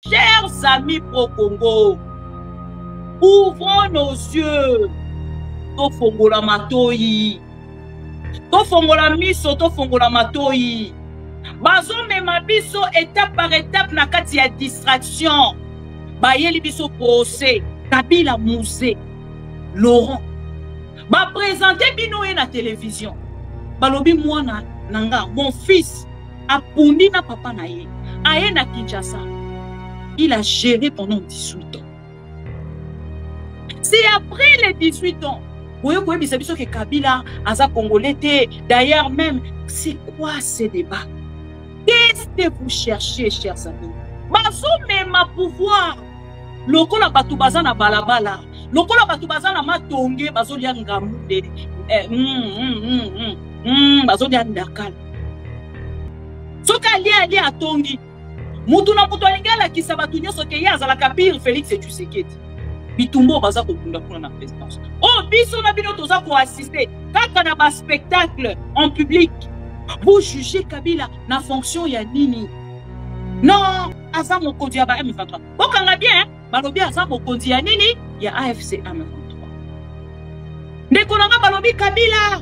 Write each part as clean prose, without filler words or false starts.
Chers amis pro-Congo, ouvrons nos yeux. Tofongola matoi. Tofongola miso, tofongola matoi. Bazo mema biso étape par étape na kati ya distraction. Bayeli biso procès, Kabila Musée, Laurent. Ba présenter bino na télévision. Balobi mwana nanga, mon fils a pundi na papa na ye. Aye na Kinshasa. Il a géré pendant 18 ans. C'est après les 18 ans. Vous voyez, que Kabila a congolais. D'ailleurs, même, c'est quoi ces débats? Qu'est-ce que vous cherchez, chers amis? Bazo même ma pouvoir. Loko la batubaza na balabala. Loko la batubaza na matonge. Bazo liya ngamude. Bazo liya ndakal. Soka liya atongi. Mutu na mutu alingala kisabatu nyoso ke yaza la kapir Félix et Tshisekedi. Bitumbo baza kokunda kuna na présidence. Oh biso na bino toza ko assister kaka na ba spectacle en public. Vous jugez Kabila na fonction ya nini? Non, aza mokonzi ya ba M23. Okanga bien, balobi aza mokonzi ya nini? Ya AFC M23. Ndeko nanga balobi Kabila,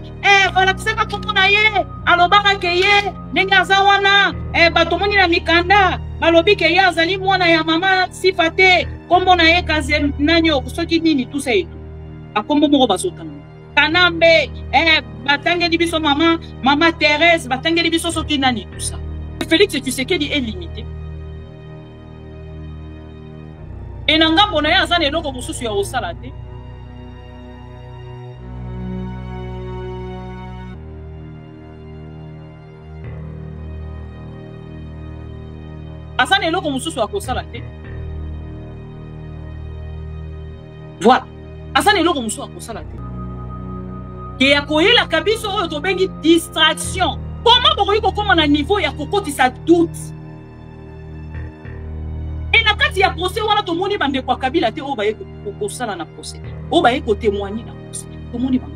voilà kisaka konto na ye, alobaka ke ye, nenga aza wana, batomoni na mikanda. Balobi ke ya azali mwana ya mama sifate kombo na ye kaze nanyo soki nini tout ça et tout akombo moko bazotana kanambe batangeli biso mama Thérèse batangeli biso soki nani tout ça. Félix Tshisekedi est limité et nanga bona ya azana eloko mosusu ya osala te. Asane eloko mususu akosala te. Voilà. Asane eloko mususu akosala te. Ke ya koyela kabiso oyo tobengi distraction. Comment bokoyi kokoma na niveau ya kokotisa doute? Et na kati ya procès wana tomoni bande kwa Kabila te oyo baye kosala na procès. Oyo baye ko témoigner na procès. Tomoni bango.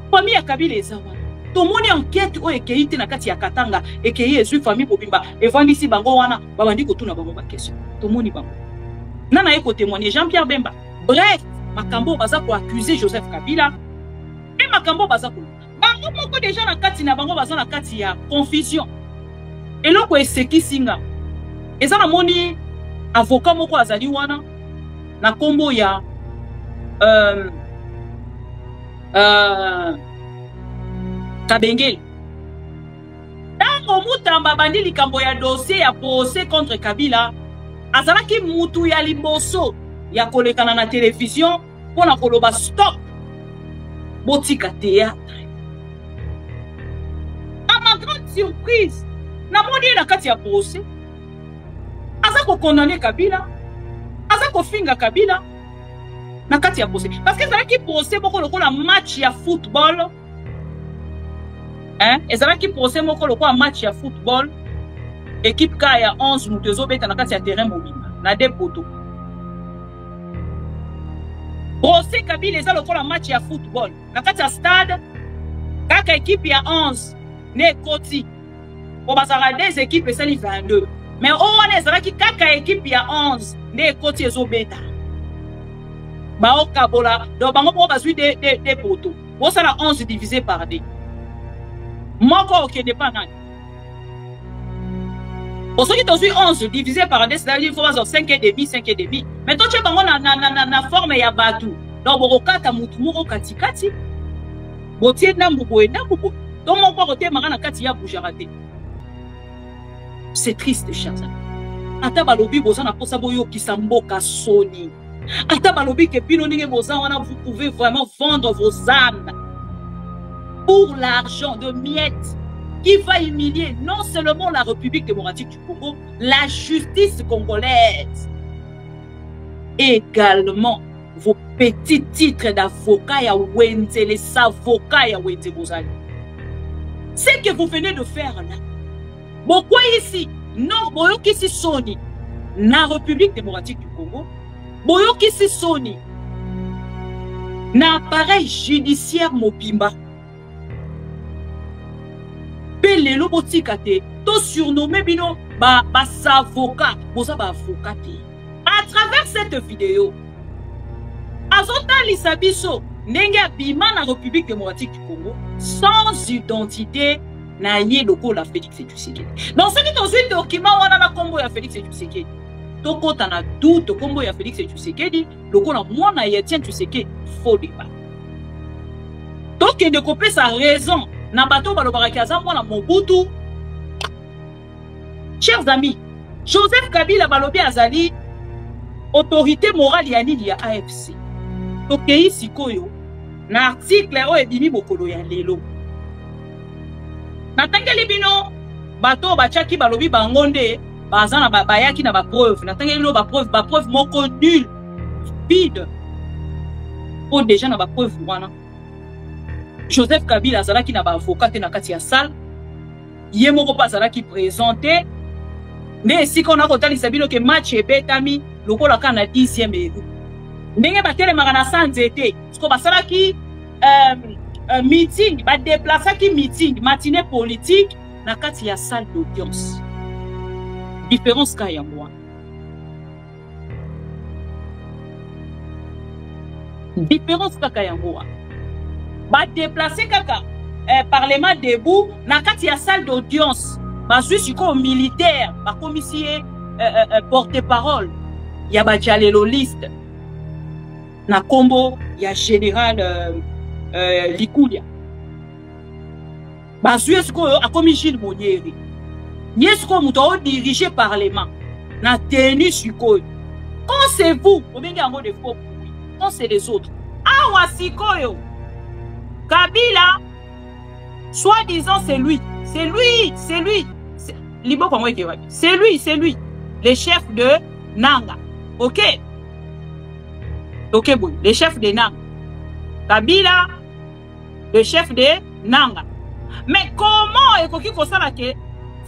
Famille ya Kabila eza wana. Tomoni enquête oyo ekei te na kati ya Katanga ekei ezui famille Bobimba evandisi bango wana babandi kotuna bango ba question. Tomoni bango. Nana eko témoigner Jean-Pierre Bemba. Bref, makambo baza ko accuser Joseph Kabila. Et makambo baza ko. Bango moko déjà na kati na bango baza na kati ya confusion. Eloko eseki singa. Eza na moni avocat moko azali wana na kombo ya Kabengeli. Tango mutamba bandi likambo ya dossier ya procès contre Kabila, azalaki mutu ya liboso ya kolekana na télévision pona koloba stop. Botika théâtre. À ma grande surprise, na moni na kati ya procès, azako condamner Kabila, azako finga Kabila na kati ya procès. Parce que azalaki procès boko lokola match ya football. Ezalaki procès moko lokola match ya football. Équipe ka ya 11 mutezo beta na kati ya terrain mobimba na deux poteaux. Procès Kabila eza lokola match ya football. Na kati ya stade kaka équipe ya 11 ne koti. O bazala des équipes esali 22. Mais on ezalaki kaka équipe ya 11 ne koti ezo beta. Ba okabola do bango po bazui des poteaux. Bo sala 11 divisé par 2. Moko ok pas nani. Pour ceux qui t'ont 11 divisé par 2, c'est-à-dire qu'il faut avoir 5 et demi, 5 et demi. Mais toi tu es pas na forme ya batu. Donc borokata mutu moko katikati. Botie na mbubo e na mbubo. Donc mon côté marana kati ya boujarate. C'est triste, chers amis. Ata balobi bozana posa boyo kisamboka soni. Ata balobi ke pino ninge bozana vous pouvez vraiment vendre vos âmes pour l'argent de miettes qui va humilier non seulement la République démocratique du Congo, la justice congolaise, également vos petits titres d'avocat ya Wenze, les avocats ya Wenze Bozali. Ce que vous venez de faire là, pourquoi ici, non, boyoki si Sony, na République démocratique du Congo, boyoki si Sony, na appareil judiciaire mobimba, lelo botika te to surnommé bino avocat, avocat. À travers cette vidéo, azotali biso ndenge abima na République démocratique du Congo sans identité na ye lokola Félix Tshisekedi. Dans ce qui est un document wana na kombo ya Félix Tshisekedi. Tokota na doute kombo ya Félix Tshisekedi lokola mwana ya Etienne Tshisekedi faux débat. Donc il découpé sa raison na bato balobaka kaza mwana Mobutu. Chers amis, Joseph Kabila balobi azali autorité morale ya nini ya AFC. Tokei sikoyo na article o ebimi mokolo ya lelo. Natangeli bino bato bachaki balobi bangonde bazana bayaki na ba preuve. Natangeli bino ba preuve moko nul vide. O déjà na ba preuve wana. Joseph Kabila azalaki na ba avocat na kati ya salle. Ye moko pa azalaki présenté. Ne si qu'on a kotalisa bino ke match ebetami lokola kana 10e eru. Ndenge batelemaka na sanzete. Siko basalaki meeting, déplacaki meeting, matinée politique na kati ya salle d'audience. Différence ka ya moi. Différence ka ya moi. Déplacer kaka parlement debout na kati ya salle d'audience. Bazui siko militaire, commissaire porte-parole. Ya bajalelo liste. Na kombo ya général Likulia. Bazui siko a commis Gilles Monieri. Niesko muto diriger parlement. Na tenu siko. Quand c'est vous, au bengi ango de faux. Quand c'est les autres. Awa sikoyo. Kabila, soi-disant c'est lui. C'est lui. C'est lui, le chef de Nanga. Ok? Ok, bon, le chef de Nanga. Kabila, le chef de Nanga. Mais comment est-ce que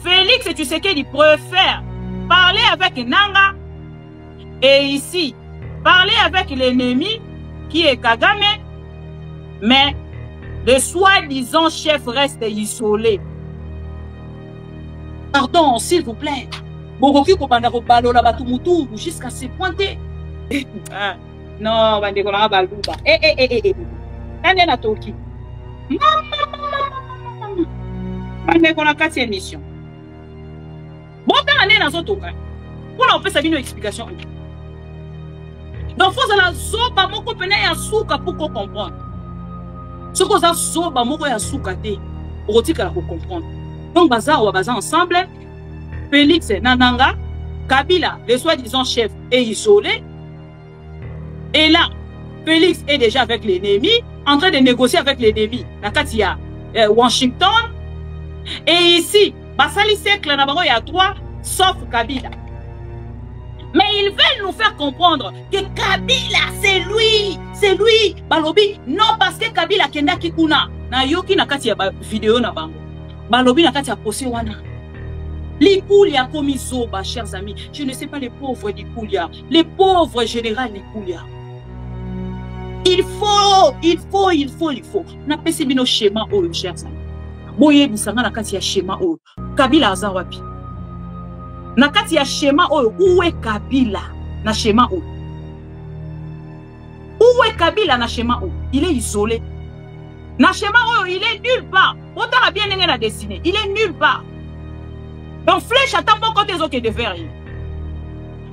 Félix Tshisekedi préfère parler avec Nanga et ici, parler avec l'ennemi qui est Kagame, mais le soi-disant chef reste isolé. Pardon, s'il vous plaît. Bogoki kopanda ko balola batu mutu jusqu'à se pointer. Non, bande ko na baluba. Nane na toki. Bande ko na kati émission. Bon tant ane na zotoka. Pour on peut savoir une explication. Donc faut la zoba moko pena ya suka pour qu'on comprendre. Ce qu'on a zoba moko ya suka te. Otika la comprendre. Donc, bazar ou bazar ensemble, Félix Nananga, Kabila, le soi-disant chef, est isolé. Et là, Félix est déjà avec l'ennemi, en train de négocier avec l'ennemi. La Katia, Washington. Et ici, Basali Sekle Nabango, il y a trois, sauf Kabila. Mais ils veulent nous faire comprendre que Kabila, c'est lui, Balobi. Non, parce que Kabila, Kenda Kikuna, na yoki na Katia vidéo na bango. Balobi na kati ya posé wana. Likulia komi zoba, chers amis. Je ne sais pas les pauvres Likulia. Les pauvres général Likulia. Il faut. Na pesi bino schéma oyo, chers amis. Boye bisanga na kati ya schéma oyo. Kabila aza wapi? Na kati ya schéma oyo, où est Kabila na schéma oyo? Où est Kabila na schéma oyo? Il est isolé. Na schéma oyo, il est nulle part. Autant la bien la dessinée, il est nulle part. Donc flèche attend pas côté autres de faire.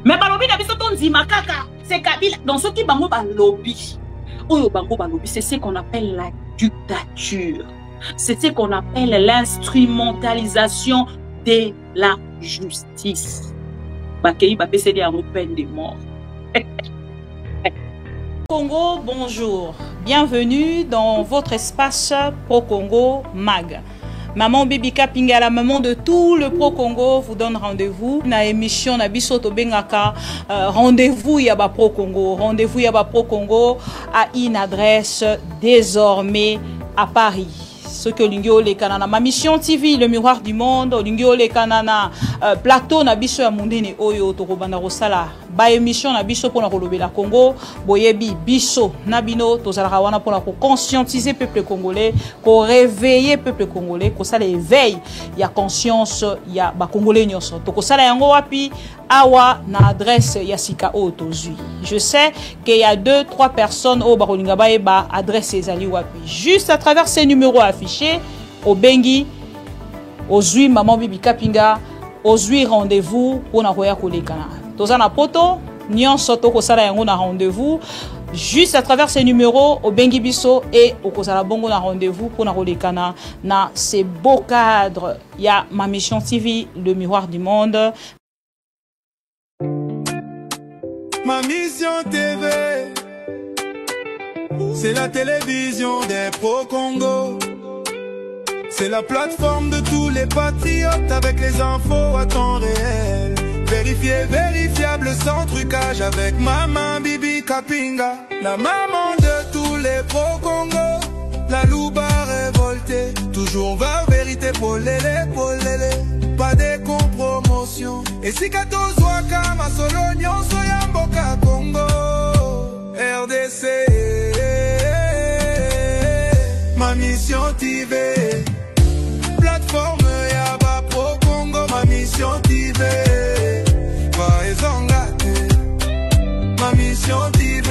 Mais balobi na biso ton zimakaka, c'est Kabila. Dans ce qui bango balobi. Oyo bango balobi, c'est ce qu'on appelle la dictature. C'est ce qu'on appelle l'instrumentalisation de la justice. Bakei ba PCD en peine de mort. Congo, bonjour. Bienvenue dans votre espace Pro-Congo Mag. Maman Bibika Pingala, maman de tout le Pro-Congo, vous donne rendez-vous. Na émission na bisoto bengaka rendez-vous yaba Pro-Congo. Rendez-vous yaba Pro-Congo à une adresse désormais à Paris. ce que l'ingio les canana ma mission TV le miroir du monde l'ingio les canana plateau na biso ya mundene oyo tokobanda kosala ba émission na biso pona kolobela Congo boyebi biso na bino tozalaka wana pona ko conscientiser peuple congolais ko réveiller peuple congolais ko sala éveil ya conscience ya ba congolais nyonso tokosala yango wapi awa na adresse ya sika o tozui. Je sais qu'il y a 2-3 personnes au barolinga ba adresse ezali wapi juste à travers ces numéros affichés au bengi ozui maman Bibi Kapinga ozui rendez-vous pona koya kolekana tozana poto nyonso tokosala yango na rendez-vous juste à travers ces numéros au bengi biso et au kosala bongo na rendez-vous pour na kolekana na ces beaux cadres ya ma mission TV le miroir du monde. Ma mission TV, c'est la télévision des pro-Congo. C'est la plateforme de tous les patriotes avec les infos à temps réel. Vérifié, vérifiable, sans trucage avec maman Bibi Kapinga. La maman de tous les pro-Congo. La louba révoltée, toujours vers vérité pour l'élé, pas de compromotion. Et si 14 waka ma solo nyonso ya mboka Congo RDC ma mission TV plateforme ya ba pro Congo ma mission TV va ezongate ma mission TV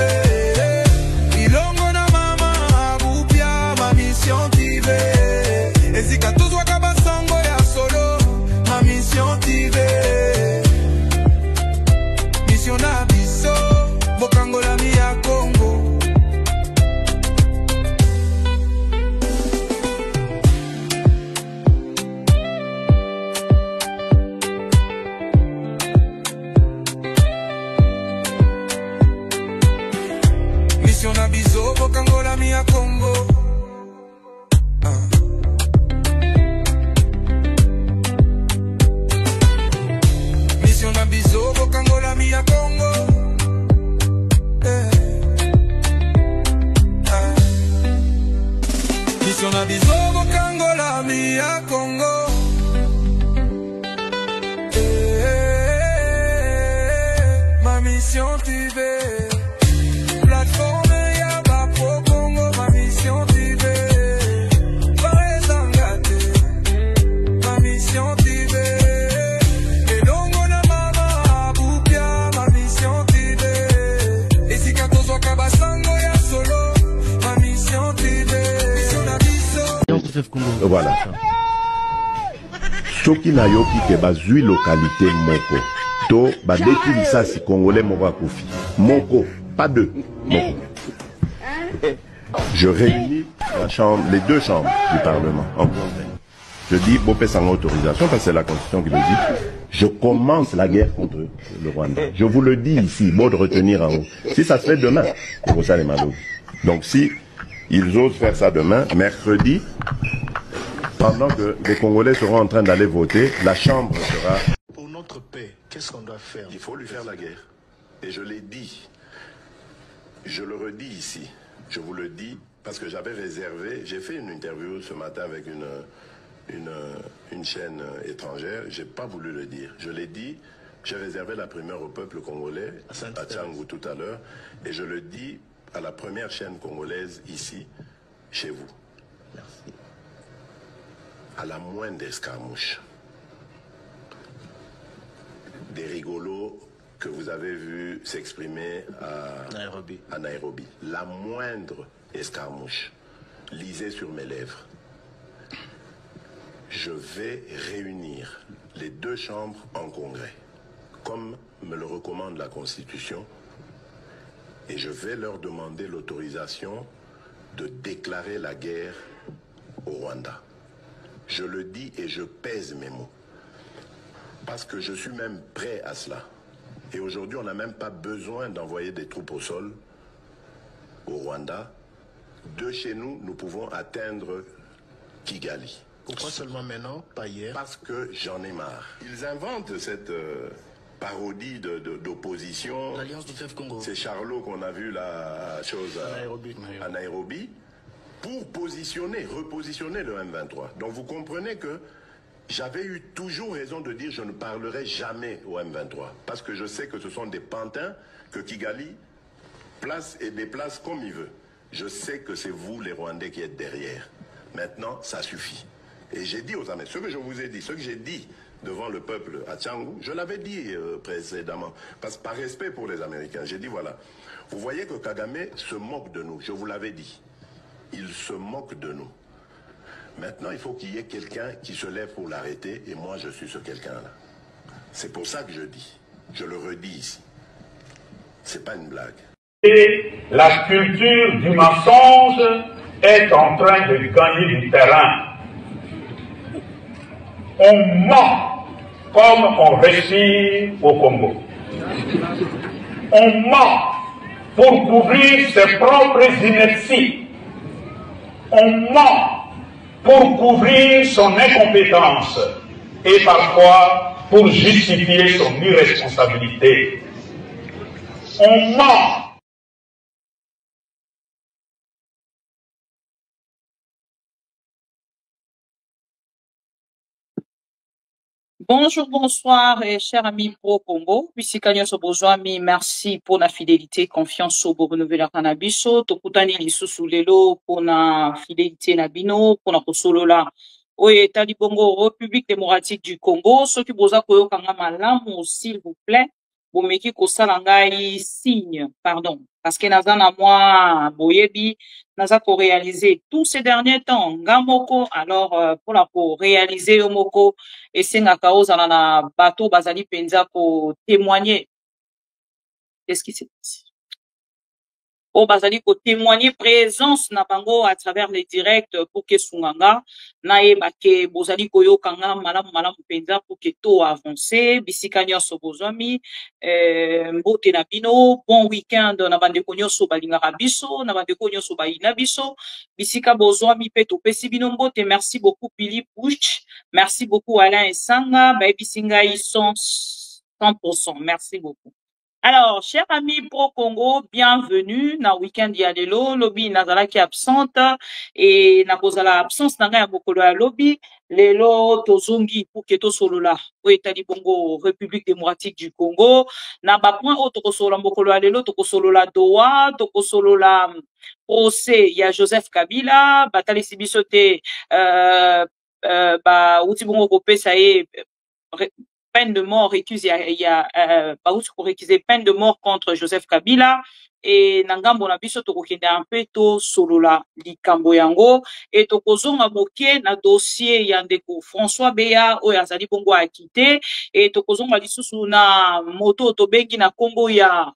ilongo na mama abupia ma mission TV et si 14 waka basango ya solo ma mission TV mission na biso bokangola mi ya Congo mission na biso bokangola mi ya Congo Kangola mi ya Congo mission na biso Kangola mi ya Congo ma mission TV plateforme ya ba pro Congo ma mission TV parezangate ma mission TV Voilà. Soki na yoki ke bazui localité moko. To ba detu lisasi congolais moko akufi. Moko, pas deux. Moko. Je réunis les deux chambres du Parlement en congrès. Je dis, bon, paix sans autorisation, parce que c'est la Constitution qui le dit. Je commence la guerre contre le Rwanda. Je vous le dis ici, bon de retenir en haut. Si ça se fait demain, c'est pour ça les malheureux. Donc si ils osent faire ça demain, mercredi, pendant que les Congolais seront en train d'aller voter, la Chambre sera... Pour notre paix, qu'est-ce qu'on doit faire? Il faut lui faire la guerre. Et je l'ai dit, je le redis ici, je vous le dis, parce que j'avais réservé, j'ai fait une interview ce matin avec une chaîne étrangère, j'ai pas voulu le dire. Je l'ai dit, j'ai réservé la primeur au peuple congolais, à Tchangou tout à l'heure, et je le dis à la première chaîne congolaise ici, chez vous. Merci. À la moindre escarmouche, des rigolos que vous avez vus s'exprimer à Nairobi, la moindre escarmouche, lisez sur mes lèvres. Je vais réunir les deux chambres en congrès, comme me le recommande la Constitution, et je vais leur demander l'autorisation de déclarer la guerre au Rwanda. Je le dis et je pèse mes mots, parce que je suis même prêt à cela. Et aujourd'hui, on n'a même pas besoin d'envoyer des troupes au sol au Rwanda. De chez nous, nous pouvons atteindre Kigali. Pourquoi seulement maintenant, pas hier? Parce que j'en ai marre. Ils inventent cette parodie d'opposition. L'Alliance du fleuve Congo. C'est Charlot qu'on a vu la chose à Nairobi. pour positionner, repositionner le M23. Donc vous comprenez que j'avais eu toujours raison de dire je ne parlerai jamais au M23. Parce que je sais que ce sont des pantins que Kigali place et déplace comme il veut. Je sais que c'est vous les Rwandais qui êtes derrière. Maintenant, ça suffit. Et j'ai dit aux Américains, ce que je vous ai dit, ce que j'ai dit devant le peuple à Tchangou, je l'avais dit précédemment, parce que par respect pour les Américains, j'ai dit voilà, vous voyez que Kagame se moque de nous, je vous l'avais dit, il se moque de nous. Maintenant, il faut qu'il y ait quelqu'un qui se lève pour l'arrêter, et moi je suis ce quelqu'un-là. C'est pour ça que je dis, je le redis ici, c'est pas une blague. Et la culture du mensonge est en train de gagner du terrain. On ment comme on respire au Congo. On ment pour couvrir ses propres inerties. On ment pour couvrir son incompétence et parfois pour justifier son irresponsabilité. On ment. Bonjour, bonsoir, et chers amis pro Congo. Puissi Kanyoso Bozwami, merci pour la fidélité, confiance au renouveler Kanabiso. Tokutani lisusu lelo pour la fidélité Nabino, pour la Kosolola. Oye, Talibongo, République démocratique du Congo. Ceux qui boza koyo kanga malamu, s'il vous plaît. Bomeki kosalangai signe, pardon. Parce que nazana moi, boyebi, naza ko réaliser tous ces derniers temps, ngamoko, alors, pour la ko réaliser yomoko, et c'est ozala na bateau bazali penza ko témoigner. Qu'est-ce qui s'est passé? Oh, bazali ko témoigner présence na bango à travers les directs pour que sunganga na yeba ke bozali koyo kanga malamu penza pour que to avancer bisika nyonso bozwami mbote na bino bon week-end na bandeko nyonso balingaka biso na bandeko nyonso bayina biso bisika bozwami pe topesi bino mbote. Merci beaucoup Philippe Bouch, merci beaucoup Alain Esanga baebisinga ils sont 100%. Merci beaucoup. Alors, chers amis pro-Congo, bienvenue na week-end ya lelo, lobby nazala ki absente, et na kozala absence nanga ya mokolo ya lobby, lelo tozongi pour que tosolola, o etali bongo République démocratique du Congo, na ba point o tokosolola mokolo ya lelo, tokosolola Doha, tokosolola procès ya Joseph Kabila, batalisi biso te, ba uti bongo kopesa ye, peine de mort récusée, il y a pour récuser peine de mort contre Joseph Kabila et nangambo na biso tokokende un peu to solola likambo yango et tokozonga moke na dossier ya ndeko François Beya oyo azali bongo akité et tokozonga lisusu na moto tobengi na kombo ya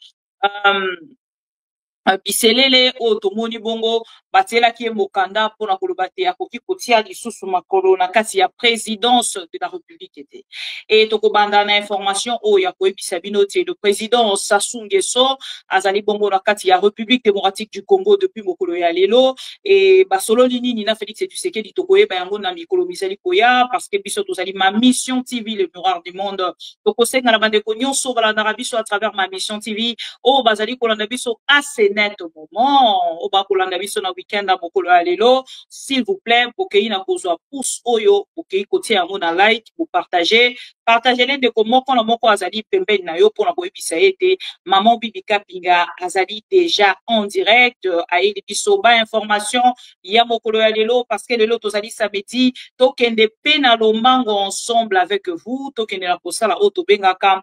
biselele o tomoni bongo batela ki mokanda pona koloba te akoki kotia lisusu makolo na kati ya présidence de la République ete et tokobanda na information o ya koyebisa bino te le président Sassou Nguesso azali bongo na kati ya République démocratique du Congo depuis mokolo ya lelo et basolo nini na Félix Tshisekedi tokoyeba yango na mikolo misali koya parce que biso tozali ma mission TV le miroir du monde tokosenga na bandeko nyonso balanda biso à travers ma mission TV o bazali kolanda biso assez net au moment au bakolanda biso na week-end à mokolo ya lelo s'il vous plaît bokei na kozwa pouce oyo bokei kotia yango na like pour partager les ndeko moko na moko azali pembeni na yo pona koyebisa ete maman Bibi Kapinga azali déjà en direct ayeli biso ba information ya mokolo ya lelo parce que lelo tozali samedi tokende pe na lombango ensemble avec vous tokende na kosala oyo tobengaka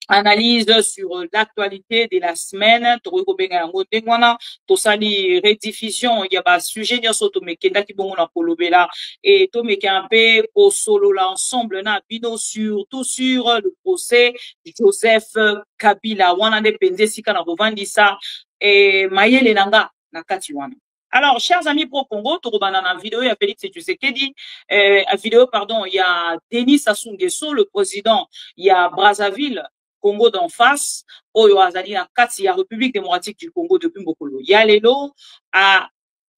analyse sur l'actualité de la semaine toko benga yango ndengwana tosali rediffusion ya ba sujet nyonso tomekenda ki bongo na kolobela et tomeka un peu ko solola ensemble na bino surtout sur le procès Joseph Kabila wana nde penze sika na kovandisa et mayele nanga na kati wana. Alors, chers amis pro-Congo, tokobana na vidéo ya Félix Tshisekedi, vidéo pardon, il y a Denis Sassou Nguesso, le président, il y a Brazzaville Congo d'en face, oyo azali na kati ya République démocratique du Congo depuis mokolo. Ya lelo a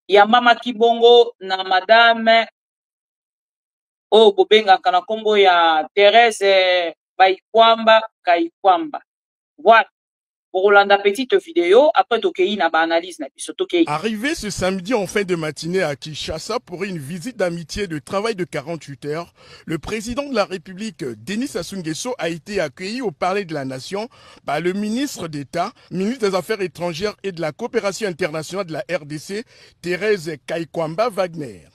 ya mama Kibongo na madame o bobenga kana kombo ya Thérèse Kaikwamba. Voilà. Rolanda petite vidéo, après tokei na ba analyse na biso tokei. Arrivé ce samedi en fin de matinée à Kinshasa pour une visite d'amitié de travail de 48 heures, le président de la République, Denis Sassou Nguesso, a été accueilli au Palais de la Nation par le ministre d'État, ministre des Affaires étrangères et de la coopération internationale de la RDC, Thérèse Kaikwamba Wagner.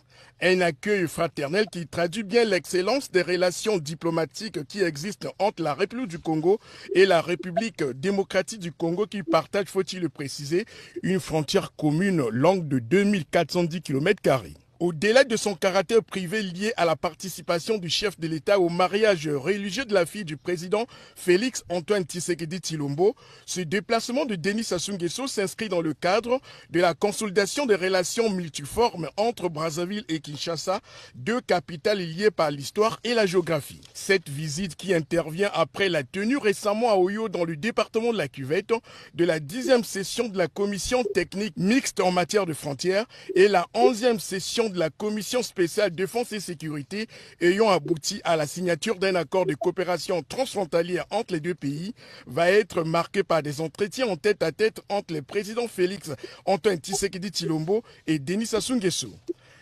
Un accueil fraternel qui traduit bien l'excellence des relations diplomatiques qui existent entre la République du Congo et la République démocratique du Congo qui partagent, faut-il le préciser, une frontière commune longue de 2410 km². Au-delà de son caractère privé lié à la participation du chef de l'État au mariage religieux de la fille du président Félix Antoine Tshisekedi Tshilombo, ce déplacement de Denis Sassou Nguesso s'inscrit dans le cadre de la consolidation des relations multiformes entre Brazzaville et Kinshasa, deux capitales liées par l'histoire et la géographie. Cette visite qui intervient après la tenue récemment à Oyo dans le département de la Cuvette de la 10e session de la commission technique mixte en matière de frontières et la 11e session de la commission spéciale défense et sécurité ayant abouti à la signature d'un accord de coopération transfrontalière entre les deux pays va être marquée par des entretiens en tête-à-tête entre les présidents Félix Antoine Tshisekedi Tshilombo et Denis Sassou Nguesso.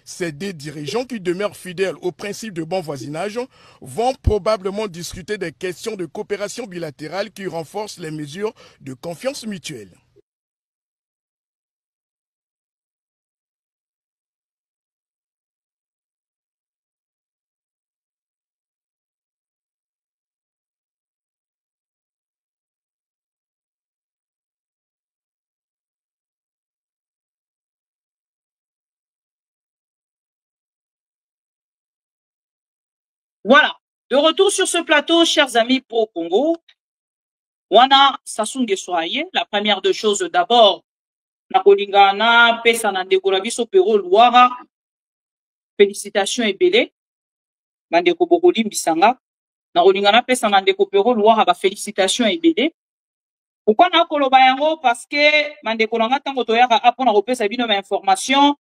Ces deux dirigeants qui demeurent fidèles au principe de bon voisinage vont probablement discuter des questions de coopération bilatérale qui renforcent les mesures de confiance mutuelle. Voilà. De retour sur ce plateau, chers amis pro-Congo. Wana Sassou Nguesso aye. La première des choses, d'abord, Nakolingana, Pesa Nandeko Rabiso Pero Luara. Félicitations et belé. Nandeko Bokoli Mbisanga. Nakolingana, Pesa Nandeko Pero Luara, ba félicitations et belé. Pourquoi Nakoloba yango? Parce que Mandeko Langa Tango Toyaka apona repesa bino ma information.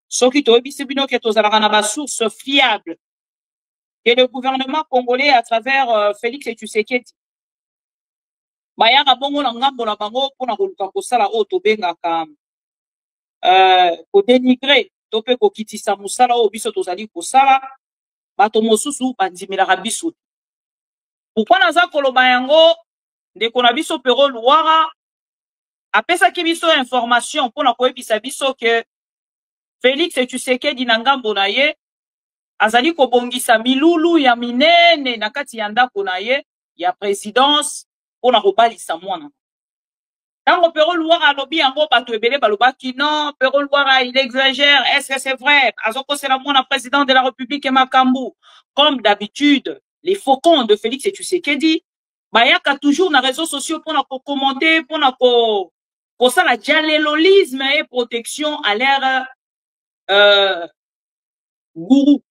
Soki Toebisi bino ke tozalaka na ba source fiable. Et le gouvernement congolais à travers Félix Tshisekedi. Bayaka bongo na ngambo na bango pona koluka kosala o tobengaka ko dénigrer to pe ko kitisa musala o biso tozali kosala bato mosusu bandimela biso. Pourquoi naza koloba yango ndeko na biso Pero Luara apesa ki biso information pona koyebisa biso que Félix Tshisekedi na ngambo na ye azali kobongisa milulu ya minene na kati ya ndako na ye ya présidence pona kobalisa mwana. Tango Pero Luara alobi yango bato ebele balobaki non, Pero Luara il exagère, est-ce que c'est vrai? Azoko c'est la mwana président de la République et Makambu. Comme d'habitude, les faucons de Félix Tshisekedi, bayaka toujours na réseaux sociaux pona ko commenter, pona ko ça la dialelolisme et protection à l'ère gourou.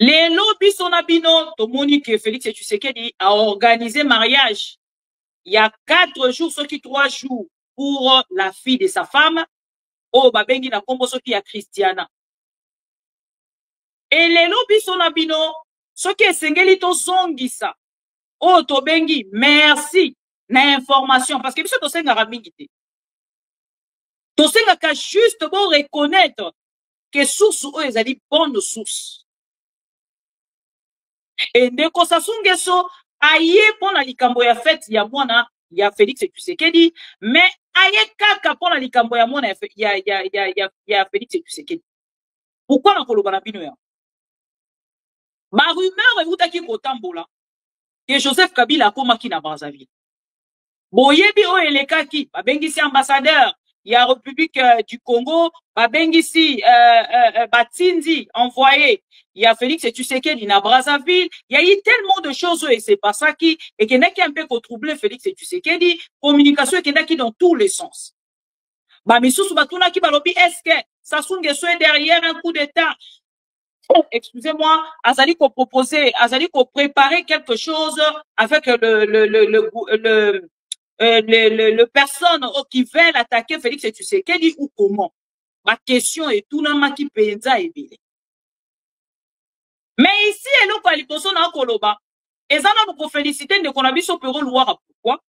Les lobbies sont abino, tomoni que Félix Tshisekedi a organisé mariage. Il y a 4 jours, ce qui 3 jours pour la fille de sa femme. Oh, babengi na kombo ce qui a Christiana. Et les lobbies sont abino, ce qui est sengeli to songisa. Oh, tobengi, merci na information. Parce que biso to senga ramingite. To senga ka juste bon reconnaître que source ou ils a dit bonne source. Et ndeko Sassou Nguesso aye pona likambo ya fête ya mwana ya Félix Tshisekedi, mais aye kaka pona likambo ya mwana ya Félix Tshisekedi. Pourquoi na koloba na bino ya? Ba rumeur evutaki kotambola que Joseph Kabila akomaki na Brazzaville. Boyebi o elekaki babengisi ambassadeur ya République du Congo, babengisi Batindi envoyé. Il y a Félix Tshisekedi na Brazzaville. Il y a eu tellement de choses et c'est pas ça qui et qu'il n'a qu'un peu troublé Félix Tshisekedi. Communication et qu'il n'a qui dans tous les sens. Bah mais sous batuna qui balobi est-ce que Sassou Nguesso est derrière un coup d'état? Excusez-moi, Azali ko proposer, Azali ko préparer quelque chose avec le personne qui veut attaquer Félix Tshisekedi ou comment? Ma question est tout nama qui penza ebele. Mais ici, elle a pas les personnes à Koloba. Et ça, nous féliciter de qu'on a vu sur Pero Luara. Pourquoi?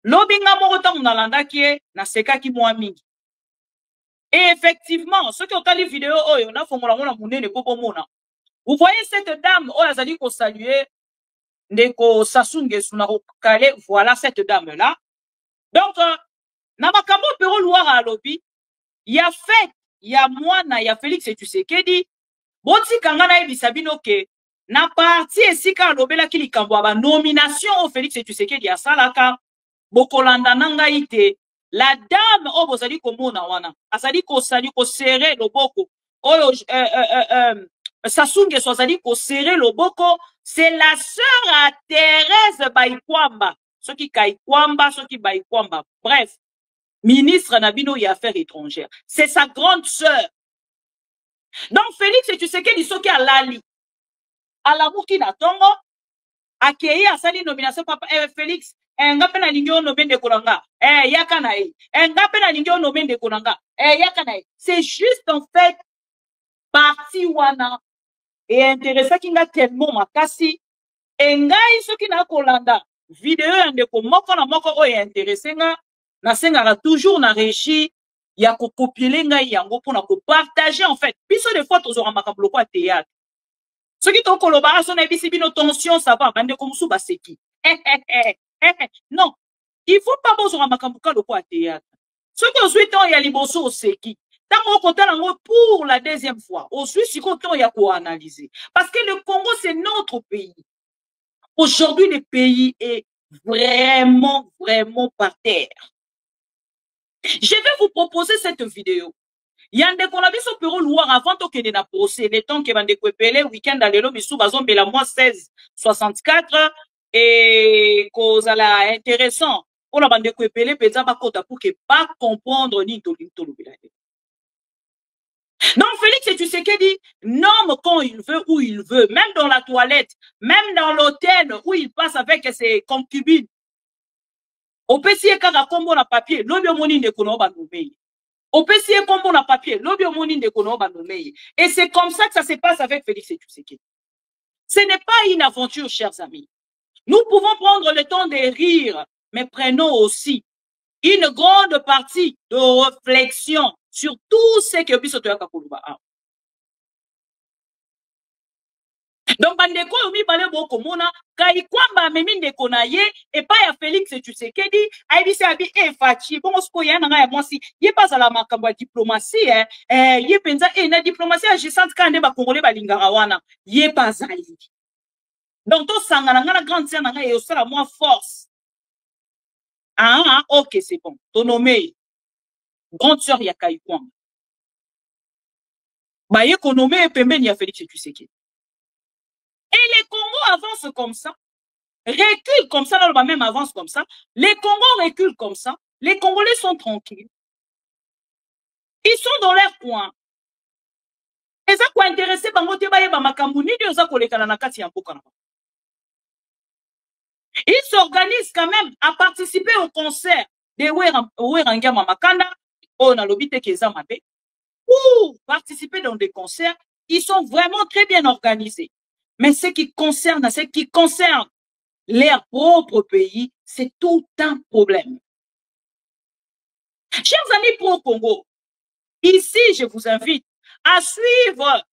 Lobinga moko tango nalandaki na sekaki mwa mingi. Et effectivement, ceux qui ont vu la vidéo, on a fait vous voyez cette dame, azali ko saluer ndeko Sassou Nguesso na Kale, voilà cette dame là. Donc na makambo pero loire à lobby, il y a fait, il y a mwana, il y a Félix Tshisekedi, boti kangana ebisa bino ke na parti esika lobela ki likambo ba nomination au Félix Tshisekedi ya salaka bokolanda nanga ite. La dame bozali komona wana azali ko sali ko serrer loboko oyo Sassou Nguesso azali ko serrer loboko, c'est la sœur à Thérèse Baikwamba, ceux qui Kaikwamba, ceux qui Baikwamba, bref, ministre Nabino et Affaires étrangères, c'est sa grande sœur. Donc Félix Tshisekedi soki alali alamuki na tongo akei asali nomination papa Félix ngape na lingio no bende kolanga yaka na ngape na lingio no bende kolanga yaka na c'est juste en fait parti wana et intéressant kinga tellement makasi engai soki na kolanda vidéo yande ko moko na moko o intéressé nga na senga toujours na régie ya ko copier ngai yango pona ko partager en fait biso des fois tozora makambo ko théâtre soki to koloba so na bisi bino tension ça va bande ko musu baseki non, il faut pas bozora makambo ka loko théâtre. Ce que suis temps ya liboso oseki. Tango kota nango pour la deuxième fois. Osui siko temps ya ko analyser. Parce que le Congo c'est notre pays. Aujourd'hui le pays est vraiment par terre. Je vais vous proposer cette vidéo. Yande qu'on a vu son bureau loire avant to kende na procès les temps que bande ko epele week-end à lelo bisu bazombe la mois 1664 et cause à la intéressant on a bande ko epele peza ba kota pour que pas comprendre ni to lobela. Non, Félix Tshisekedi nomme quand il veut où il veut, même dans la toilette, même dans l'hôtel où il passe avec ses concubines. Au PCA kaka kombo na papier, lobi omoni ndeko na ba nomeye. Au PCA kombo na papier, lobi omoni ndeko na ba nomeye. Et c'est comme ça que ça se passe avec Félix Tshisekedi. Ce n'est pas une aventure, chers amis. Nous pouvons prendre le temps de rire, mais prenons aussi une grande partie de réflexion sur tout ce que Bisotoya Kakuluba a. Donc, bandeko yomi bale boko mona, Kaikwamba memi ndeko na ye, et pas ya Félix Tshisekedi, aibisi abi fachi, bon osko ya nanga ya mwasi, ye pas à la makambo ya diplomatie, ye penza, na diplomatie ya G100 kande ba Congolais ba lingara wana, ye pas ali. Donc, to sangana ngana grande sœur nanga ye osala moins force. Ok, c'est bon. Ton nommé, grande sœur ya Kaikwamba. Ba ye ko nommé pembeni ya Félix Tshisekedi. Et les Congos avancent comme ça, reculent comme ça, là, même avance comme ça. Les Congos reculent comme ça. Les Congolais sont tranquilles. Ils sont dans leur coin. Et ça quoi intéressé bangote ba yeba makambu nini oza kolekana na kati ya mboka na. Ils s'organisent quand même à participer au concert de Weranga Mamakanda, on a l'obité keza mabe. Pour participer dans des concerts, ils sont vraiment très bien organisés. Mais ce qui concerne leur propre pays, c'est tout un problème. Chers amis pro-Congo, ici, je vous invite à suivre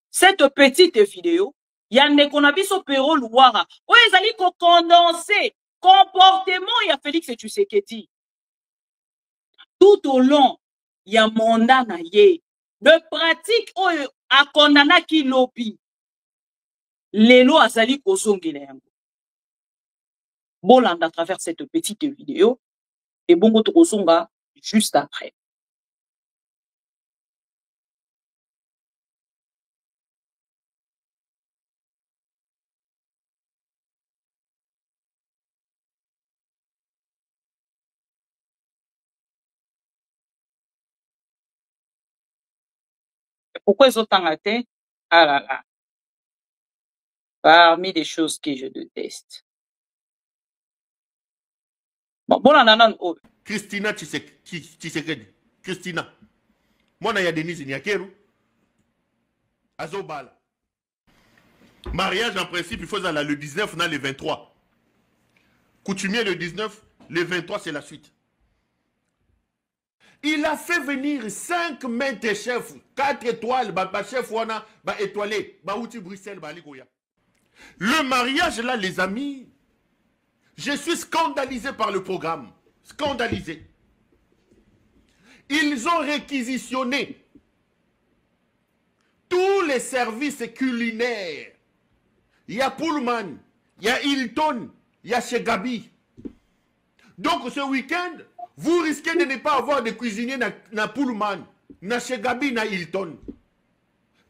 cette petite vidéo. Yande konabiso pero luara. Ezali ko condenser comportement ya Félix Tshisekedi. Tout au long, ya mandat na ye. De pratique a condamné ki lobby. Lelo azali kozongela yango. Bolanda à travers cette petite vidéo et bongo tokozonga juste après. Pourquoi ils ont tant atteint? Ah là là. Parmi les choses que je déteste. Bon, Christina Tshisekedi. Christina. Moi, il y a Denise Nyakeru. Azobal. Mariage, en principe, il faut aller le 19, on a le 23. Coutumier le 19, Le 23, c'est la suite. Il a fait venir 5 maîtres chefs, 4 étoiles, chef wana, étoilé, outi Bruxelles, Likoya. Le mariage là, les amis, je suis scandalisé par le programme. Scandalisé. Ils ont réquisitionné tous les services culinaires. Il y a Pullman, il y a Hilton, il y a chez Gabi. Donc ce week-end, vous risquez de ne pas avoir de cuisiniers na Pullman, na chez Gabi, na Hilton.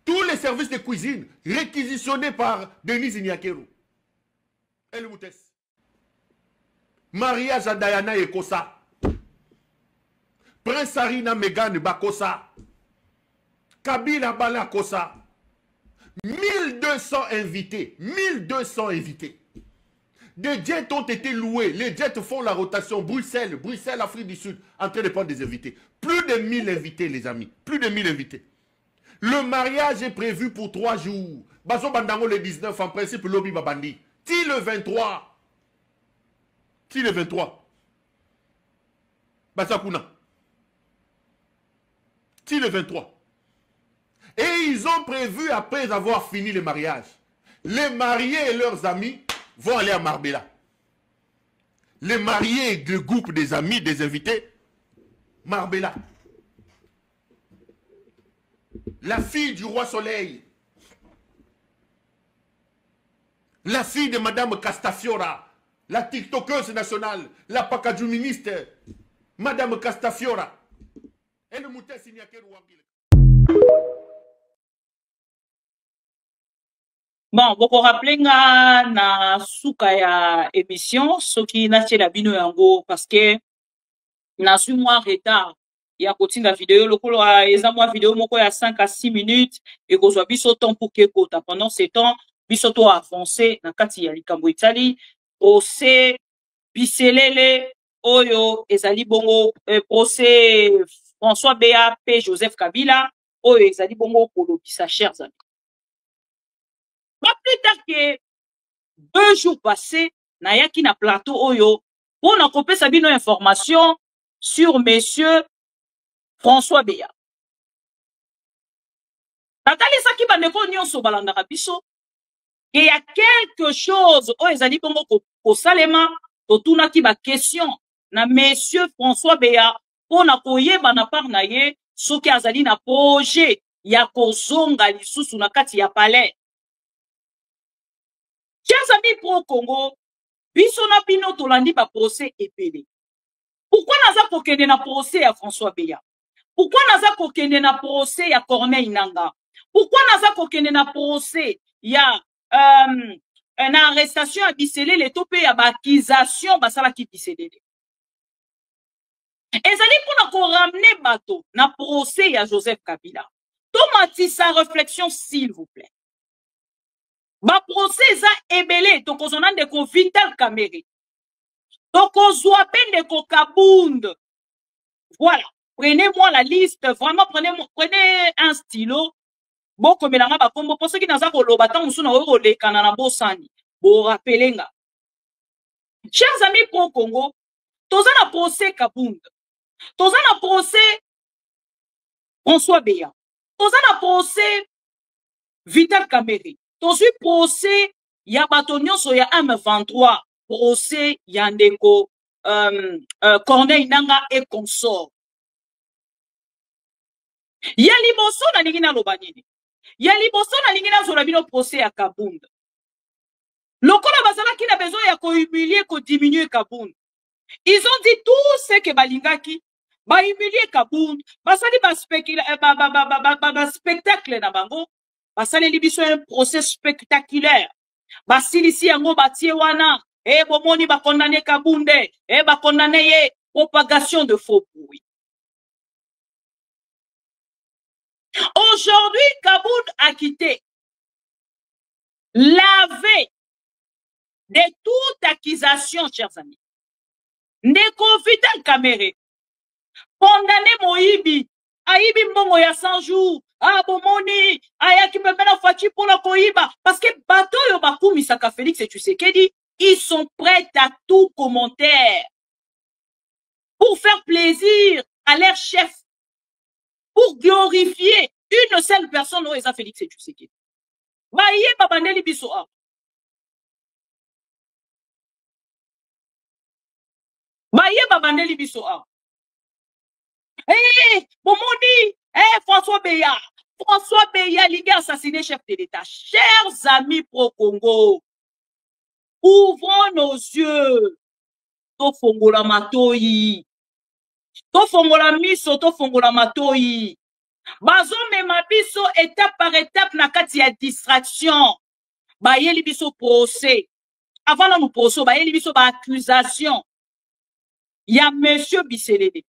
Tous les services de cuisine réquisitionnés par Denis Ignakeru. El Moutes. Mariage à Diana et Kosa. Prince Arina Meghan Bakosa. Kabila Bala Kosa. 1200 invités. 1200 invités. Des jets ont été loués. Les jets font la rotation. Bruxelles, Bruxelles, Afrique du Sud, en train de prendre des invités. Plus de 1000 invités, les amis. Plus de 1000 invités. Le mariage est prévu pour 3 jours. Bazo Bandango le 19, en principe, Lobby Babandi. Si le 23. Si le 23. Basakuna. Si le 23. Et ils ont prévu, après avoir fini le mariage, les mariés et leurs amis vont aller à Marbella. Les mariés et le groupe des amis, des invités, Marbella. La fille du roi Soleil. La fille de Madame Castafiora. La tiktokeuse nationale. La pakajuministe. Madame Castafiora. Et le moutet signaquer Ouangile. Bon, boko rappelé nga na suka ya émission, soki na la bino yango, parce que na suis moi retard. Il y a la vidéo, le coup, moi vidéo, moko ya 5 à 6 minutes, et qu'on soit biso temps pour que kota. Pendant ce temps, biso to avancé, na kati ya likambo itali, procès, biselele, oyo, ezali bongo, procès, François Béa, P. Joseph Kabila, oyo, ezali bongo, kolobisa, chers amis. Pas plus tard que 2 jours passés, na yaki na plateau oyo, pour na couper sa bino information sur monsieur François Béa. Nathalie Saki bandeko nyonso balandaka biso, il y a quelque chose oyo ezali bongo ko salema, totuna ki ba question na monsieur François Béa, pour na koyeba na part na ye, soki azali na projet ya kozonga lisusu na kati ya palais. Chers amis pro-Congo, biso na bino tolandi ba procès epele. Pourquoi naza kokende na procès ya François Béa? Pourquoi naza kokende na procès ya Corneille Nangaa? Pourquoi naza kokende na procès ya na arrestation ya Biselele to pe ya ba accusation basala ki Biselele? Ezali pour ko ramener bato na procès ya Joseph Kabila. Tomati sa réflexion s'il vous plaît. Ba procès za ebele to kozona de ko Vital Kamerhe. To kozwa peine de ko Kabund. Voilà. Prenez-moi la liste, vraiment prenez un stylo. Bon comme la ba kombo pour ceux qui naza ko loba tan musu na o le kanana bosani. Bo rappelenga. Chers amis pro Congo, toza na procès Kabund. Toza na procès François Béa. Toza na procès Vital Kamerhe. Toza procès ya bato nyonso ya M23. Procès ya ndeko Corneille Nangaa et consort. Ya liboso na lingi na lobanini. Ya liboso na lingi na zolabino procès ya Kabund. Lokola bazala ki na besoin ya ko humilier, ko diminuer Kabund. Ils ont dit tout ce que balingaki, ba humilier Kabund, basali ba spectacle na bango, basali libiso un procès spectaculaire. Basilisi yango batie wana, bomoni ba condamner Kabunde, ba condamner ye propagation de faux bruits. Aujourd'hui, Kabund a quitté la veille de toute accusation, chers amis. Ndeko Vital Kamerhe, condamné Moïbi, Aïbi Mbongo ya 100 jours, bomoni, ayaki mbebena fachi pour la koïba, parce que bato yo bakou misaka Félix et Tshisekedi, ils sont prêts à tout commentaire. pour faire plaisir à leur chef, pour glorifier une seule personne, où est Félix Tshisekedi. Baye babandeli biso a. Baye babandeli biso a. Bomoni, François Beya. François Beya, l'idée assassiné chef de l'État. Chers amis pro-Congo, ouvrons nos yeux. Tofongola matoi. Tofongola miso, tofongola matoi. Bazo mema biso étape par étape na kati ya distraction. Bayeli biso procès. Avant là nous procès, bayeli biso ba accusation. Ya monsieur Biselele.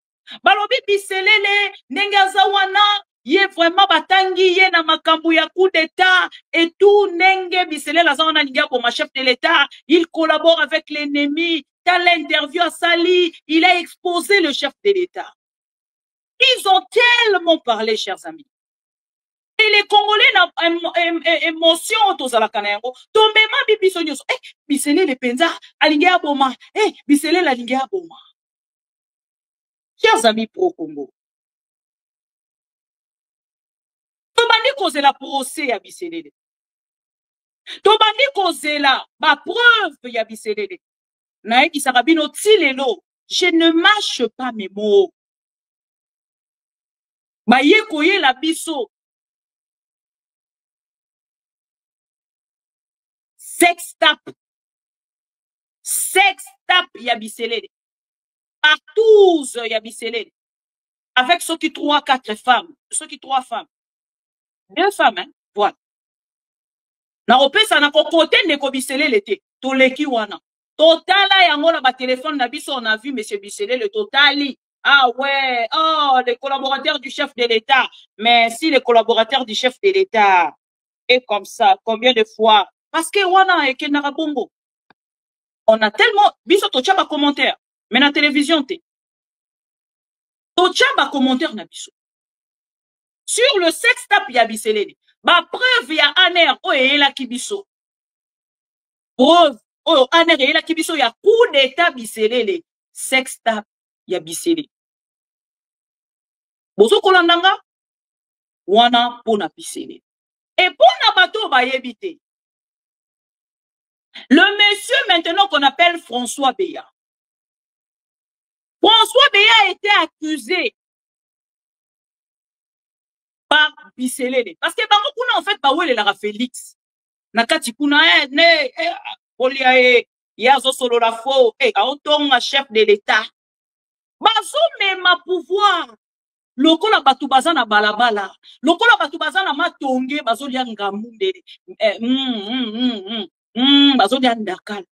Balobi Biselele, nengaza wana, ye vraiment batangi ye na makambu ya coup d'état et tout nenge Biselele azana ninga comme chef de l'État, il collabore avec l'ennemi. Dans l'interview à Sali, il a exposé le chef de l'État. Ils ont tellement parlé, chers amis. Et les Congolais n'ont émotion autour de la Kanayango. Tombema bibiso nyoso. Biselele penza, alinge aboma. Biselele alinge aboma. Chers amis pro-Congo, Tobandi kozela procès ya Biselele. Tobandi kozela ba preuve ya Biselele. Naeki sarabino tilelo, je ne mâche pas mes mots. Baye koye la biso. Sextap ya Biselele. Partout ya Biselele. Avec ceux qui 3-4 femmes. Ceux qui 3 femmes. 2 femmes, hein. Voilà. Na opesa na kokote ndeko Biselele te. Toleki wana. Totala yango na ba téléphone na biso on a vu monsieur Biselele totali. Ah ouais, oh les collaborateurs du chef de l'État. Mais si les collaborateurs du chef de l'État est comme ça, combien de fois? Parce que wana eke na bongo. On a tellement biso to tchaba commentaire. Mais na télévision te. To tchaba commentaire na biso. Sur le sextape ya Biselele. Ba preuve ya aner o la kibiso. Preuve o aner la kibiso ya coup d'état Biselele. Sextape ya Biselele. Bozo kolandanga wana pona Biselele. Et pona bato ba yebite. Le monsieur maintenant qu'on appelle François Beya. François Beya a été accusé par Biselele. Parce que bango kuna en fait ba wele la Félix. Nakati kuna olia yazo solo la fo aotonga chef de l'État. Bazo mema pouvoir. Lokola batu bazana balabala. Lokola batu bazana matonge bazo lia ngamunde. Bazo lia ndakala.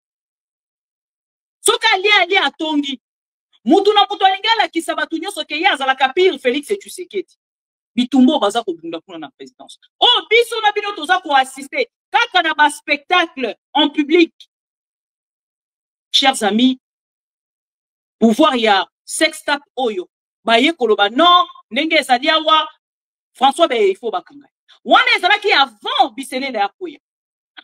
Soka lia atongi. Mutu na mutu alingala kisabatu nyoso ke yaza la kapir Félix Tshisekedi. Bitumbo baza ko bunda kuna na présidence. Oh biso na bino toza ko assister kaka na ba spectacle en public. Chers amis, pouvoir ya sextape oyo baye koloba non ndenge ezali awa François Beya il faut bakanga. Wana ezalaki avant Biselele akoya.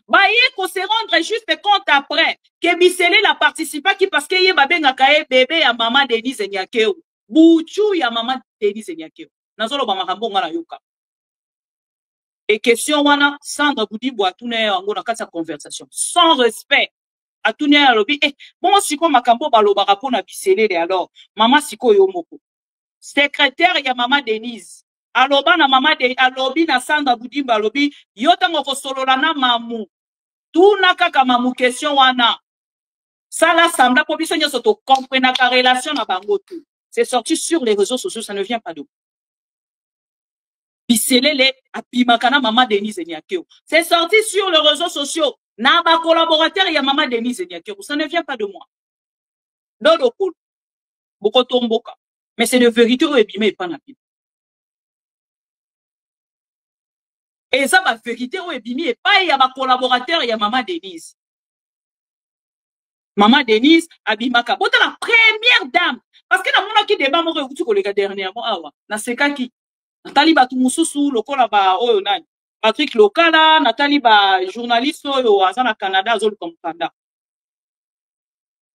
Baye ko se rendre juste compte après que Biselele a participé qui parce que ye babenga kae bébé ya maman Denise Nyakeo. Buchu ya maman Denise Nyakeo. Nazolo ba makambo ngala yoka. Et question wana Sandra Boudimbo atune yango na kati ya conversation. Sans respect. Atune ya lobi bon siko makambo baloba rapona Biselele alors maman siko yo moko. Secrétaire ya maman Denise. Aloba na maman de alobi na Sandra Boudimbo alobi yotango ko solola na mamu. Tuna kaka mamu question wana. Ça là sembla po biso nyoso to comprendre la relation na bango tout. C'est sorti sur les réseaux sociaux, ça ne vient pas d'où. Biselele apimakana maman Denise Nyakeo. C'est sorti sur les réseaux sociaux. Na ba collaborateur ya maman Denise Nyakeo. Ça ne vient pas de moi. Dodo cool. Boko tomboka. Mais c'est de vérité ou ebimé pas na pied. Et ça va vérité ou ebimé pas ya ba collaborateur ya maman Denise. Maman Denise abimaka. Bota la première dame. Parce que na mona ki débat mo rekuti ko lega dernièrement awa. Na sekaki. Nathalie batu mususu lokola ba oyo nani. Patrick Lokala, Nathalie ba journaliste oyo azana Canada azolu comme Canada.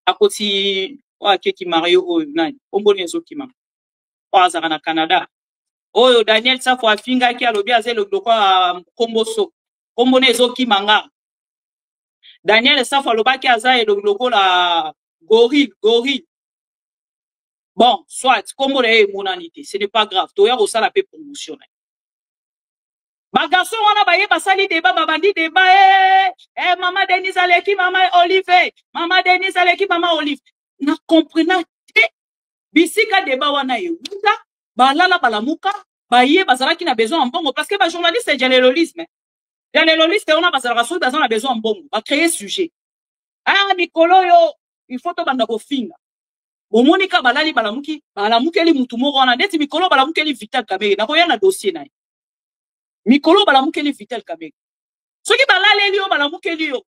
Akoti oyo ki mario oyo nani omboni ezokima oyo azalaka na Canada oyo Daniel Safo afingaki alobi aza eloko komboso omboni ezokima nga Daniel Safo alobaki aza eloko la gorille bon soit kombo na ye monanité ce n'est pas grave toya kosala pe promotion bagarçon wana baye basali débat babandi débat mama Denise aleki mama Olive mama Denise aleki mama Olive na comprena te bisika débat wana euta balala balamuka baye bazalaki na besoin en bongo parce que ba journaliste c'est dialogisme on a bazalaka so dans a besoin en bongo ba créer sujet mikolo yo il faut to banda kofinga omonika balali balamukeli mutu moko wana neti mikolo balamukeli Vital Kamerhe na koya na dossier na mikolo balamukeli Vital Kamerhe soki balaleli yo balamukeli yo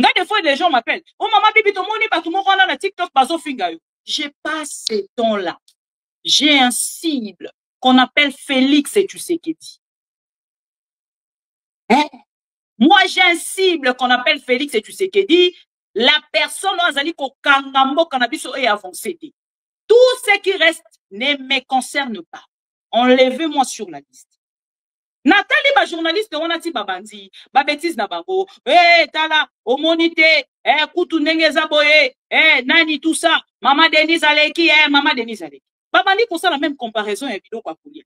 nga des fois les gens m'appellent oh maman bibi to moni batu moko wana na TikTok bazo finga yo j'ai pas ce temps là j'ai un cible qu'on appelle Félix Tshisekedi moi j'ai un cible qu'on appelle Félix Tshisekedi. La personne azali ko kangambo cannabis et avancé. Tout ce qui reste ne me concerne pas. Enlevez-moi sur la liste. Nathalie, ma journaliste, on a dit babandi, ba bêtise na bango, tala, omonité, kutu nengeza boye, nani tout ça, maman Denise Aleki, maman Denise Aleki. Babandi pour ça la même comparaison et vidéo kwa kulia.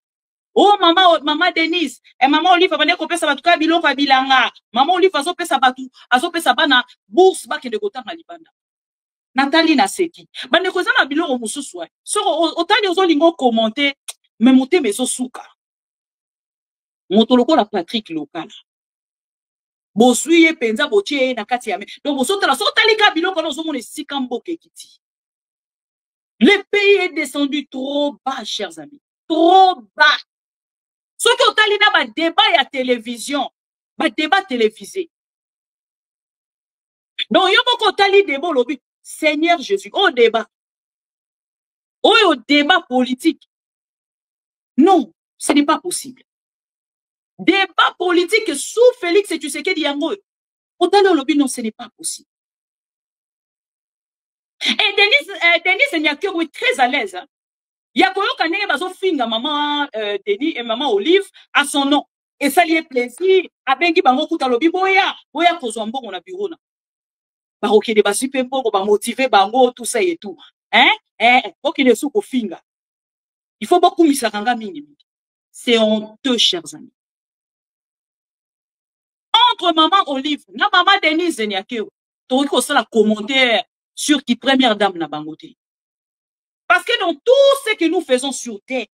Oh maman Denise, maman Olive abane ko pesa batu ka biloko bilanga. Maman Olive azo pesa bana bourse ba ke de kota na libanda. Nathalie na seki. Bane ko za na biloko mususu wa. So otali ozo lingo commenter mais moté meso suka. Moto loko la Patrick local. Bosuye penza botie na kati ya me. Donc bosotala sotali ka biloko na ozo mona sikambo kekiti. Le pays est descendu trop bas chers amis. Trop bas. Ce qui est dans le débat à télévision, le débat télévisé. Donc, il y a un débat, lobby. Seigneur Jésus, au débat. Au débat politique. Non, ce n'est pas possible. Débat politique sous Félix Tshisekedi Yango. Au lobby, non, ce n'est pas possible. Et Denise Nyakio est très à l'aise. Hein. Il y a un qui bazo finga maman Denis et maman Olive à son nom. Et ça lui est plaisir. A bengi bango kuta lobi boya kozombo on a bureau na. Ba ok de ba super mbongo ba motiver bango tout ça et tout. Faut qu'il est sous ko finga. Il faut beaucoup misakanga mingi. C'est honteux chers amis. Entre maman Olive na maman Denise Nyakio, to ko ça la commentaire sur qui première dame na bangote. Parce que dans tout ce que nous faisons sur terre,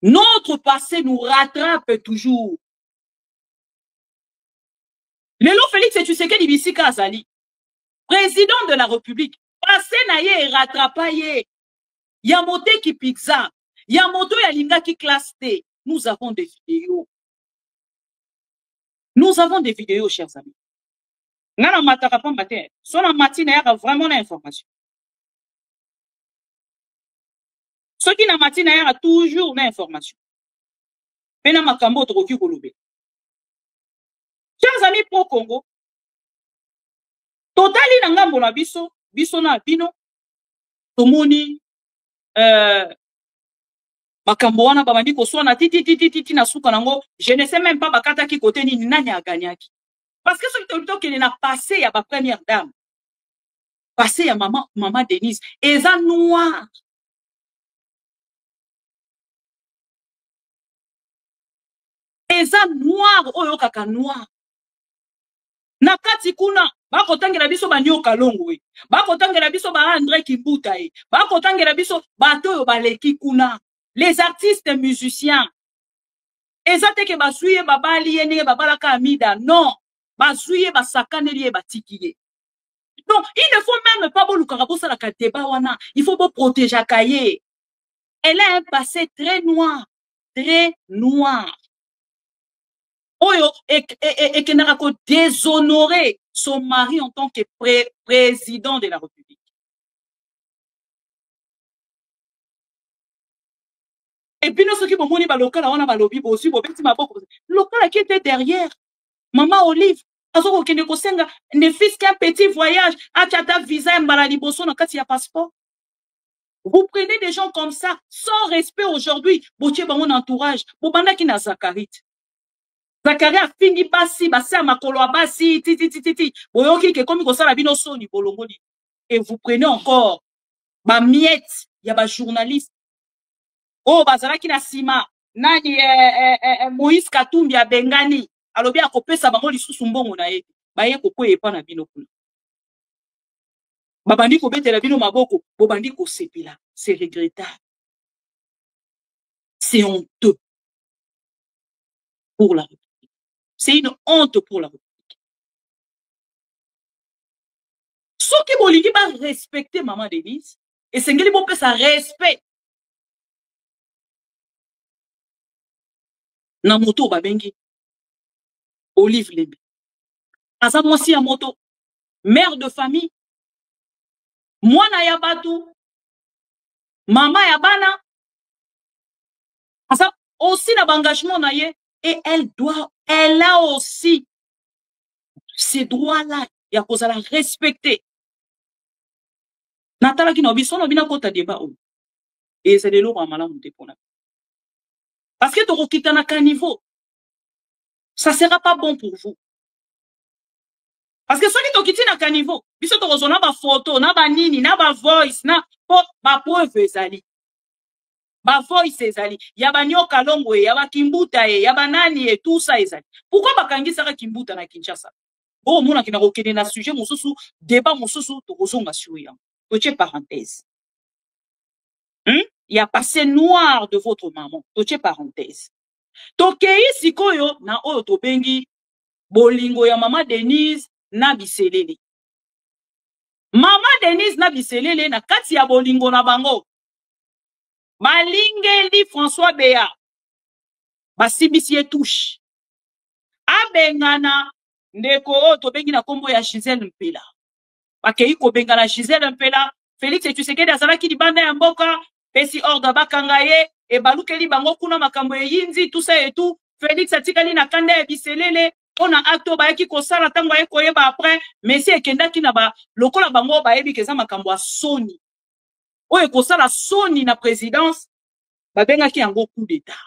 notre passé nous rattrape toujours. Lelo Félix Tshisekedi Bisika Azali, président de la République, passé na ye rattrapa ye. Yamote ki pizza, yamoto ya linga ki classe T. Nous avons des vidéos. Nous avons des vidéos, chers amis. Nana matakapa matin, sona matina ya vraiment l'information. Ceux qui n'ont pas a toujours l'information. Pena makambo tokoki kolobe. Chers amis pro Congo, totali na ngambo na biso na bino, tomoni makambo wana babandi koswa na titi na suka nango, je ne sais même pas bakata ki kote ni nani aganyaki. Parce que ce qui est na passé ya ba première dame. Passé ya maman Denise, eza noir. Eza noir oyo kaka noir. Na kati kuna bako tangela biso banyo kalongo e. Bako tangela biso ba André Kibuta e. Bako tangela biso bato yo baleki kuna. Les artistes musiciens. Eza teke basuye babali yene babalaka amida. Non. Basuye basakane liye batikiye. Donc, il ne faut même pas bon lukarabosa la kateba wana. Il faut pas protéger Akaye. Elle a un passé très noir. Très noir. Oyo et qui n'a pas déshonoré son mari en tant que président de la République. Et puis, nous, ceux qui m'ont dit, local, on a lobby, aussi, local qui était derrière. Maman Olive, Azoko kende kosenga ne fils qu'un petit voyage, achata visa mbala liboso na kati ya passeport. Vous prenez des gens comme ça, sans respect aujourd'hui, botié ba mon entourage, bobanda ki na Zacharit. Zacharie a fini basi, basi a makolo basi, titi. Boyoki ke komi kosala bino soni bolongoli. Et vous prenez encore ba miette, ya ba journaliste. Oh, bazalaki na sima, nani Moïse Katumbi a bengani, alobi a kopesa bango lisusu mbongo na ye, baye kokoye pa na bino kuna. Babandi ko betela bino maboko, bobandi ko sepela. C'est regrettable. C'est honteux pour la République. C'est une honte pour la République. Ceux qui vont respecter Maman Denise, et c'est qu'ils vont faire respect. Na moto babengi Olive Lembe. Asa mwasi ya moto, mère de famille, mwana ya batu, mama ya bana, asa aussi na engagement na ye, et elle a aussi ces droits-là, ya kozala respecter. Natala ki na obisono bina kota débat ou. Et c'est de l'eau en malamu te pona. Parce que tu quittes à quel niveau, ça ne sera pas bon pour vous. Parce que ceux qui te quittent à quel niveau, ils sont dans ma photo, na ba nini, na ba voice, na ba preuve ezali. Ba voice ezali. Ya ba nyoka longo, ya ba kimbuta, ya ba nani et tout ça ezali. Pourquoi ba kangi sara kimbuta na Kinshasa? Bon, mon akina rokene na sujet, mon sousou, débat mon sousou, to kozonga suya. Petite parenthèse. Il y a passé noir de votre maman. Petite parenthèse. Tokei sikoyo na oyo tobengi bolingo ya Maman Denise na biselele. Maman Denise na biselele na kati ya bolingo na bango. Balingeli François Béa. Basibisi touche. Abengana ndeko oyo tobengi na kombo ya Gisèle Mpela. Bakei ko bengana Gisèle Mpela. Félix Tshisekedi azalaki libanda ya mboka. Pesi ordre bakangaye. Et balukeli bango kuna makambo yinzi tout ça et tout Félix atikali na kanda ya biselele on a acto ba yaki ko sala tango ye koyeba après mais si ekendaki na ba lokola bango ba yebi keza makambo a soni oye ko sala soni na présidence ba bengaki yango coup d'état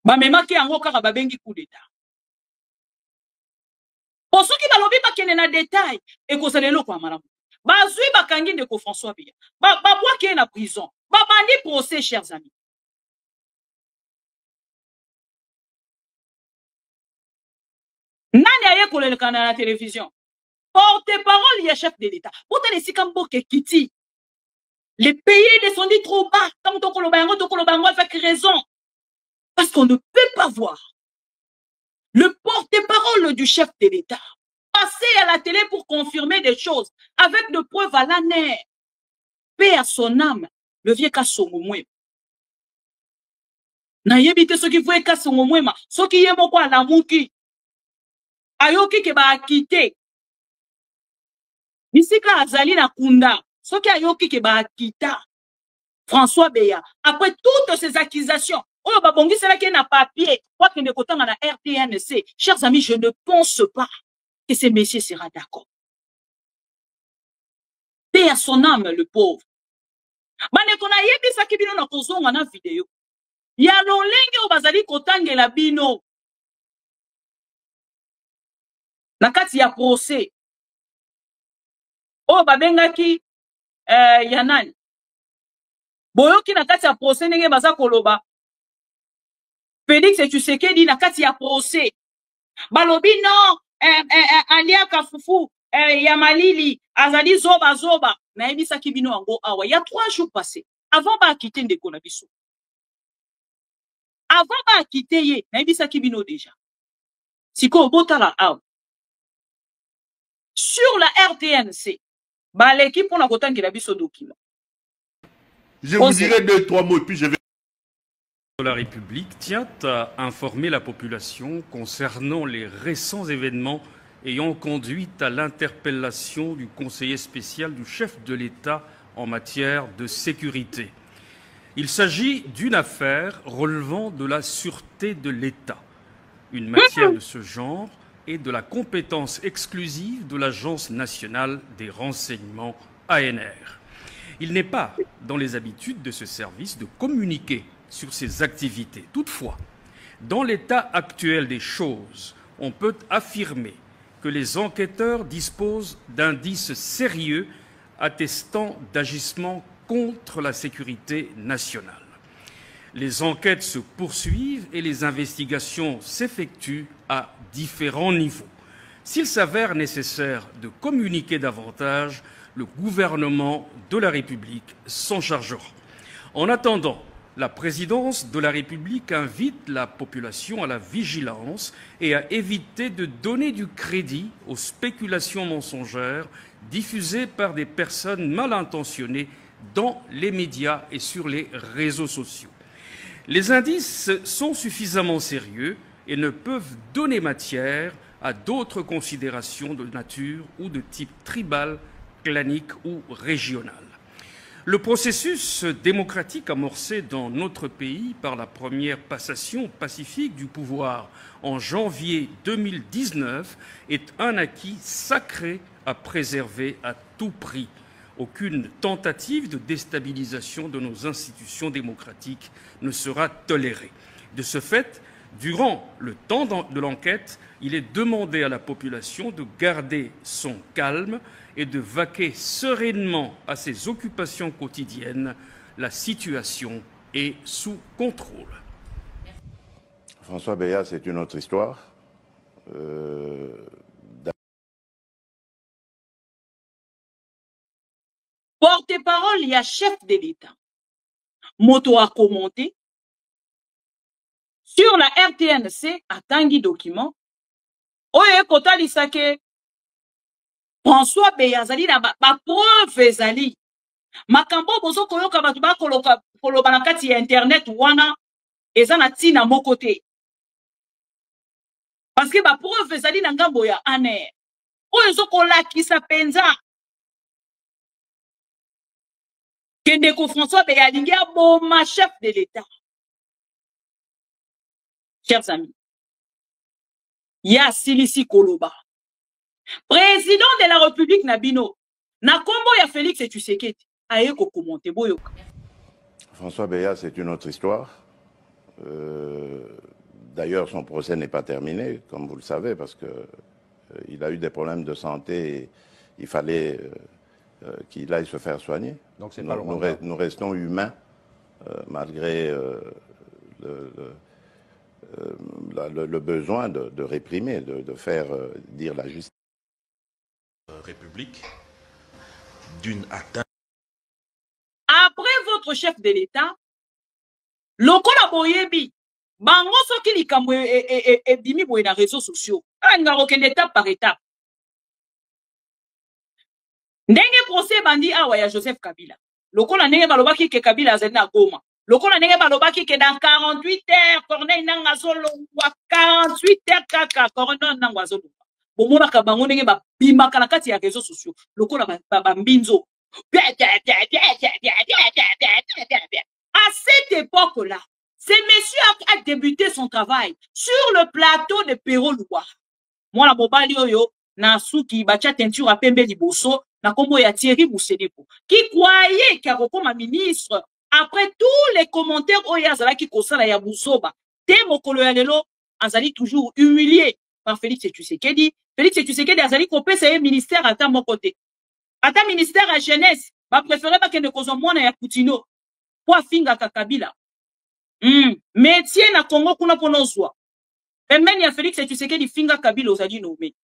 ba memaki yango kaka ba bengi coup d'état pour ceux qui balobi ba kene na détail et ko sala loko amalamu bazui bakangi ndeko François Béa. Babwaki na prison. Babandi procès, chers amis. Nani aye koleleka na la télévision. Porte-parole, ya chef de l'État. Pourtant, les Sikamboke Kiti. Les pays descendus trop bas. Comme Tokolobango avec raison. Parce qu'on ne peut pas voir le porte-parole du chef de l'État passer à la télé pour confirmer des choses avec de preuves à l'année. Paix à son âme, le vieux Kassongomoué. Na yebite ce qui voit Kassongomoué, ce qui est mon quoi la mouki. Ayoki ke ba akite. Nisika azali na kunda. Ce qui ayoki ke ba akita. François Béa. Après toutes ces accusations, oh babongi c'est là qu'il y a un papier. Quoi qu'il ne coûte la RTNC. Chers amis, je ne pense pas que ce monsieur sera d'accord. Paix à son âme, le pauvre. Manekona yebi sa kibino na kozonga na vidéo. Ya lolenge o bazali kotangela bino. Na kati ya procès. O babengaki ya nani? Boyoki na kati ya procès ndenge baza koloba. Félix Tshisekedi na kati ya procès. Balobi non, Alia Kafufu, ya Malili, azali zoba. Na ebisa kibino ango awa. Il y a 3 jours passés. Avant ba quitter ndeko na biso. Avant ba quitter ye, na ebisa kibino déjà. Siko botala awa. Sur la RTNC, ba l'équipe pour la kotangela biso document. Je vous dirai 2-3 mots puis je vais. La République tient à informer la population concernant les récents événements ayant conduit à l'interpellation du conseiller spécial du chef de l'État en matière de sécurité. Il s'agit d'une affaire relevant de la sûreté de l'État. Une matière de ce genre est de la compétence exclusive de l'Agence nationale des renseignements ANR. Il n'est pas dans les habitudes de ce service de communiquer sur ses activités. Toutefois, dans l'état actuel des choses, on peut affirmer que les enquêteurs disposent d'indices sérieux attestant d'agissements contre la sécurité nationale. Les enquêtes se poursuivent et les investigations s'effectuent à différents niveaux. S'il s'avère nécessaire de communiquer davantage, le gouvernement de la République s'en chargera. En attendant, la présidence de la République invite la population à la vigilance et à éviter de donner du crédit aux spéculations mensongères diffusées par des personnes mal intentionnées dans les médias et sur les réseaux sociaux. Les indices sont suffisamment sérieux et ne peuvent donner matière à d'autres considérations de nature ou de type tribal, clanique ou régional. Le processus démocratique amorcé dans notre pays par la première passation pacifique du pouvoir en janvier 2019 est un acquis sacré à préserver à tout prix. Aucune tentative de déstabilisation de nos institutions démocratiques ne sera tolérée. De ce fait, durant le temps de l'enquête, il est demandé à la population de garder son calme et de vaquer sereinement à ses occupations quotidiennes. La situation est sous contrôle. François Béat, c'est une autre histoire. Porte-parole, il y a chef de l'État. Moto a commenté sur la RTNC à Tanguy document. Oye kota lisake François Béat zali na ba preuve zali. Makambo bozo koyoka batu ba koloba na kati ya internet wana eza na tina moko te. Parce que ba preuve zali na ngambo ya ANR. Oyo zo kolakisa penza. Kendeko François Béat alingi aboma chef de l'État. Chers amis, ya Silisi Koloba, président de la République Nabino, na kombo ya Félix Tshisekedi, aye ko commenter boyoka. François Béat, c'est une autre histoire. D'ailleurs, son procès n'est pas terminé, comme vous le savez, parce qu'il a eu des problèmes de santé et il fallait qu'il aille se faire soigner. Donc nous restons humains, malgré le besoin de réprimer, de faire dire la justice. République d'une atteinte. Après votre chef de l'État, lokola boyebi, bango soki likambo e bimi boye na réseaux sociaux. Nga rokende étape par étape. Ndenge procès bandi awa ya Joseph Kabila. Lokola ndenge balobaki ke Kabila azali na Goma. Lokola ndenge balobaki ke dans 48 heures Corneille nanga zolo wa 48 heures kaka Corneille nanga zolo. Bomona ka bango ndenge ba bimaka na kati ya réseaux sociaux. Lokola ba mbinzo. À cette époque-là, ce monsieur a débuté son travail sur le plateau de Perro Loua. Moi la mobali oyo na suki bacha teinture a pembe liboso na kombo ya Thierry Boussedepo qui croyait qu'il y a comme ministre après tous les commentaires oya zala ki kosala ya Busoba te mokolo ya lelo azali toujours humilié par Félix Tshisekedi. Félix Tshisekedi azali kopesa ye ministère ata moko te. Ata ministère à jeunesse ba préférer ba kende kozo mwana ya Kutino po afinga Kabila. Métier na Congo kuna ponozwa. Pembeni ya Félix Tshisekedi finga Kabila ozali nommé.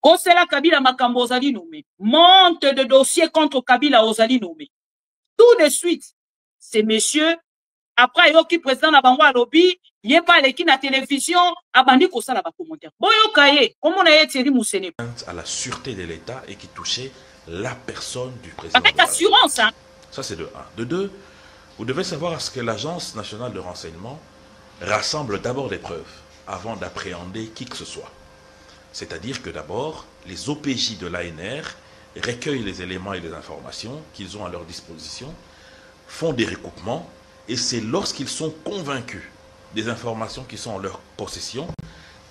Kosela Kabila makambo ozali nommé. Monte de dossier contre Kabila ozali nommé. Tout de suite, ces messieurs, après yoki président na bango alobi, yé pas les qui na télévision, abandi kosala ba commentaire. Boyo kaye, comment on a Thierry Moussené à la sûreté de l'État et qui touchait la personne du président. Avec assurance, hein. Ça c'est de 1. De 2, vous devez savoir à ce que l'Agence nationale de renseignement rassemble d'abord des preuves avant d'appréhender qui que ce soit. C'est-à-dire que d'abord, les OPJ de l'ANR recueillent les éléments et les informations qu'ils ont à leur disposition, font des recoupements, et c'est lorsqu'ils sont convaincus des informations qui sont en leur possession,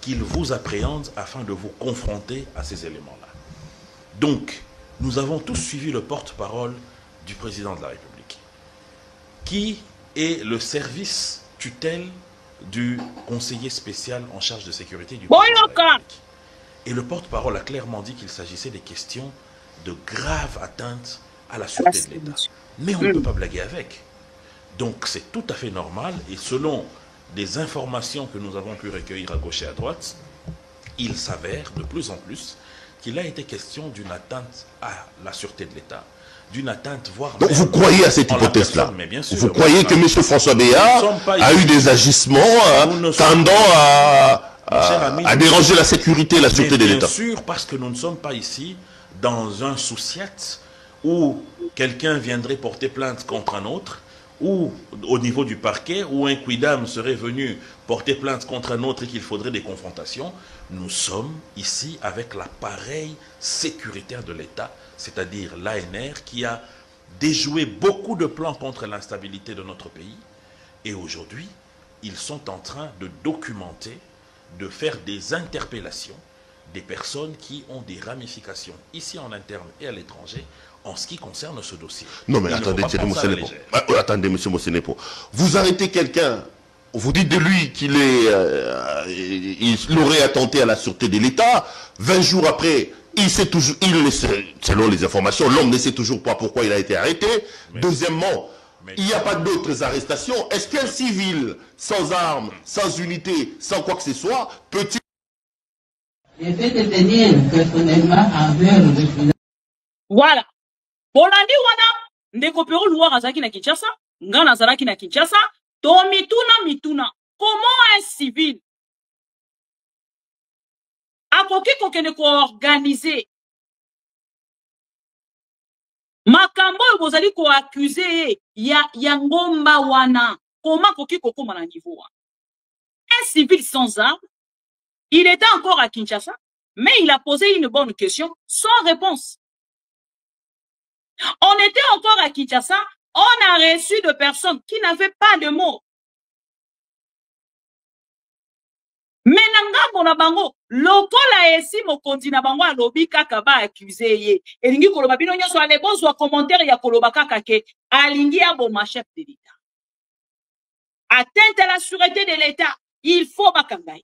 qu'ils vous appréhendent afin de vous confronter à ces éléments-là. Donc, nous avons tous suivi le porte-parole du président de la République, qui est le service tutelle du conseiller spécial en charge de sécurité du président de la République. Et le porte-parole a clairement dit qu'il s'agissait des questions de graves atteintes à la sûreté de l'État. Mais on ne peut pas blaguer avec. Donc c'est tout à fait normal, et selon des informations que nous avons pu recueillir à gauche et à droite, il s'avère de plus en plus qu'il a été question d'une atteinte à la sûreté de l'État, d'une atteinte, voire... Donc vous croyez à cette hypothèse-là? Vous croyez que M. François Béat a eu des agissements tendant à déranger la sécurité et la sûreté de l'État? Bien sûr, parce que nous ne sommes pas ici dans un souciette où quelqu'un viendrait porter plainte contre un autre, ou au niveau du parquet, où un quidam serait venu porter plainte contre un autre et qu'il faudrait des confrontations. Nous sommes ici avec l'appareil sécuritaire de l'État, c'est-à-dire l'ANR, qui a déjoué beaucoup de plans contre l'instabilité de notre pays. Et aujourd'hui, ils sont en train de documenter, de faire des interpellations des personnes qui ont des ramifications ici en interne et à l'étranger en ce qui concerne ce dossier. Non mais attendez, M. Mossenepo. Vous arrêtez quelqu'un, vous dites de lui qu'il il aurait attenté à la sûreté de l'État. 20 jours après, selon les informations, l'homme ne sait toujours pas pourquoi il a été arrêté. Deuxièmement, il n'y a pas d'autres arrestations. Est-ce qu'un civil sans armes, sans unité, sans quoi que ce soit, peut-il... Voilà. Bolandi wana ndeko Peru Louara azaki na Kinshasa, ngana azalaki na Kinshasa, to mituna. Comment un civil akoki kokende ko organiser makambo bozali ko accuser ya ngomba wana? Comment akoki kokoma na niveau wana? Un civil sans armes, il était encore à Kinshasa, mais il a posé une bonne question sans réponse. On était encore à Kinshasa, on a reçu de personnes qui n'avaient pas de mots. Mais nangambo na bango, lokola esi mokonzi na bango alobi kaka ba accusé ye. Elingi koloba bino nyonso ale bozwa commentaire ya koloba kaka ke alingi aboma chef de l'État. Atteinte à la sûreté de l'État, il faut bakangai.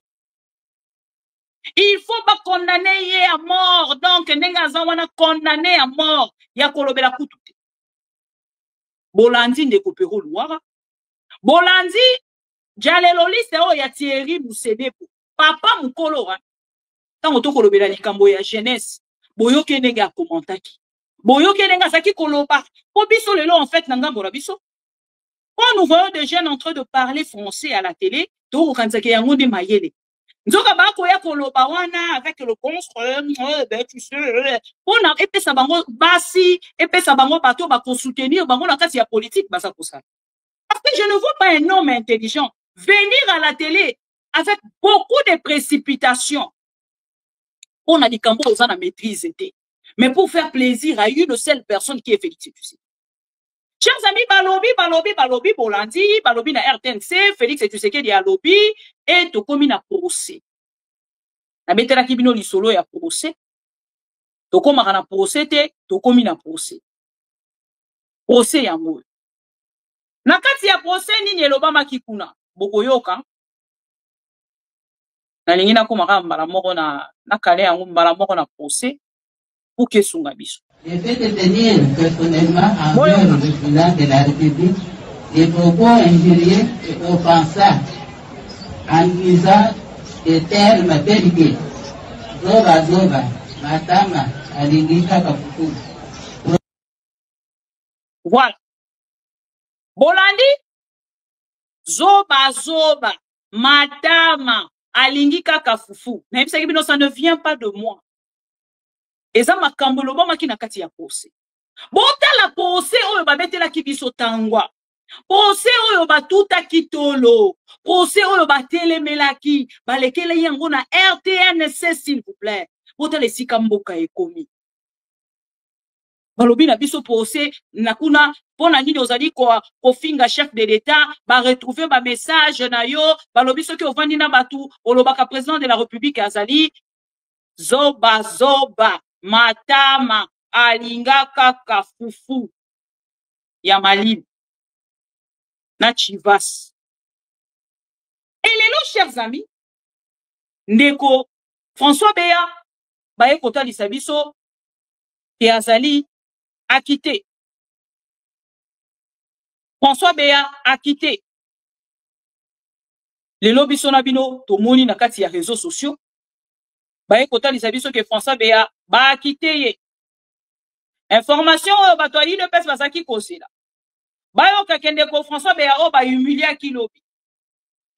Il faut pas condamner à mort. Donc, nengaza wana condamné à mort. Ya kolobela kututi. Bolandi ndeko Peru Louara. Bolandi, jaleloliste o ya Thierry Moussenepo. Papa mukolo. Tango to kolobela likambo ya jeunesse. Boyoke nenga komantaki. Boyoke nenga saki koloba. Po biso lelo en fait nangambo la biso. Quand nous voyons des jeunes en train de parler français à la télé, to kanzake yango de mayele. Nzoka bako ya koloba wana avec le constre, ben tu sais, on a epesa bango basi, epesa bango bato ba ko soutenir bango na kati ya politique basa ko ça. Parce que je ne vois pas un homme intelligent venir à la télé avec beaucoup de précipitations. On a dit qu'en on a maîtrise était, mais pour faire plaisir à une seule personne qui est Félix Tshisekedi. Chers amis, balobi, Bolandi, balobi na RTNC, Félix Tshisekedi a lobby, et to komi na procès. Na betela kibino li solo ya procès. To koma na procès te, to komi na procès. Procès ya moyo. Na kati ya procès nini elobama kikuna, bokoyoka. Na lingi na koma kama mbala moko na kale yango mbala moko na procès, pour que sunga biso. Le fait de tenir personnellement envers le président de la République des propos injurieux et offensants en disant des termes tels que Zoba Zoba, Matama, Alingika Kafuku. Voilà. Bolandi, Zoba Zoba, Matama, Alingika Kafufu. Même si ça ne vient pas de moi. Et ça m'a kambolo boma ki na kati ya pose. Bota la pose oyo babetela ki biso tangwa. Pose oyo batuta kitolo. Pose oyo batelemela ki balekele yango na RTNC s'il vous plaît. Bota le sika mboka ekomi. balobi na biso procès na kuna pona nini ozali ko finga chef de l'état ba retrouver ba message na yo balobi soki ovandi na batu olobaka président de la république azali zoba matama alinga kaka fufu ya malini na chivas. Et lelo chers amis ndeko François Beya baye kotalisa biso ke azali acquitté. François Beya acquitté. Lelo biso na bino tomoni na kati ya réseaux sociaux baye kotalisa biso ke François Beya ba acquitté ye. Information bato ayi de pes basaki kosila. Bayo kakende ko François Beya o ba humilia kilobi.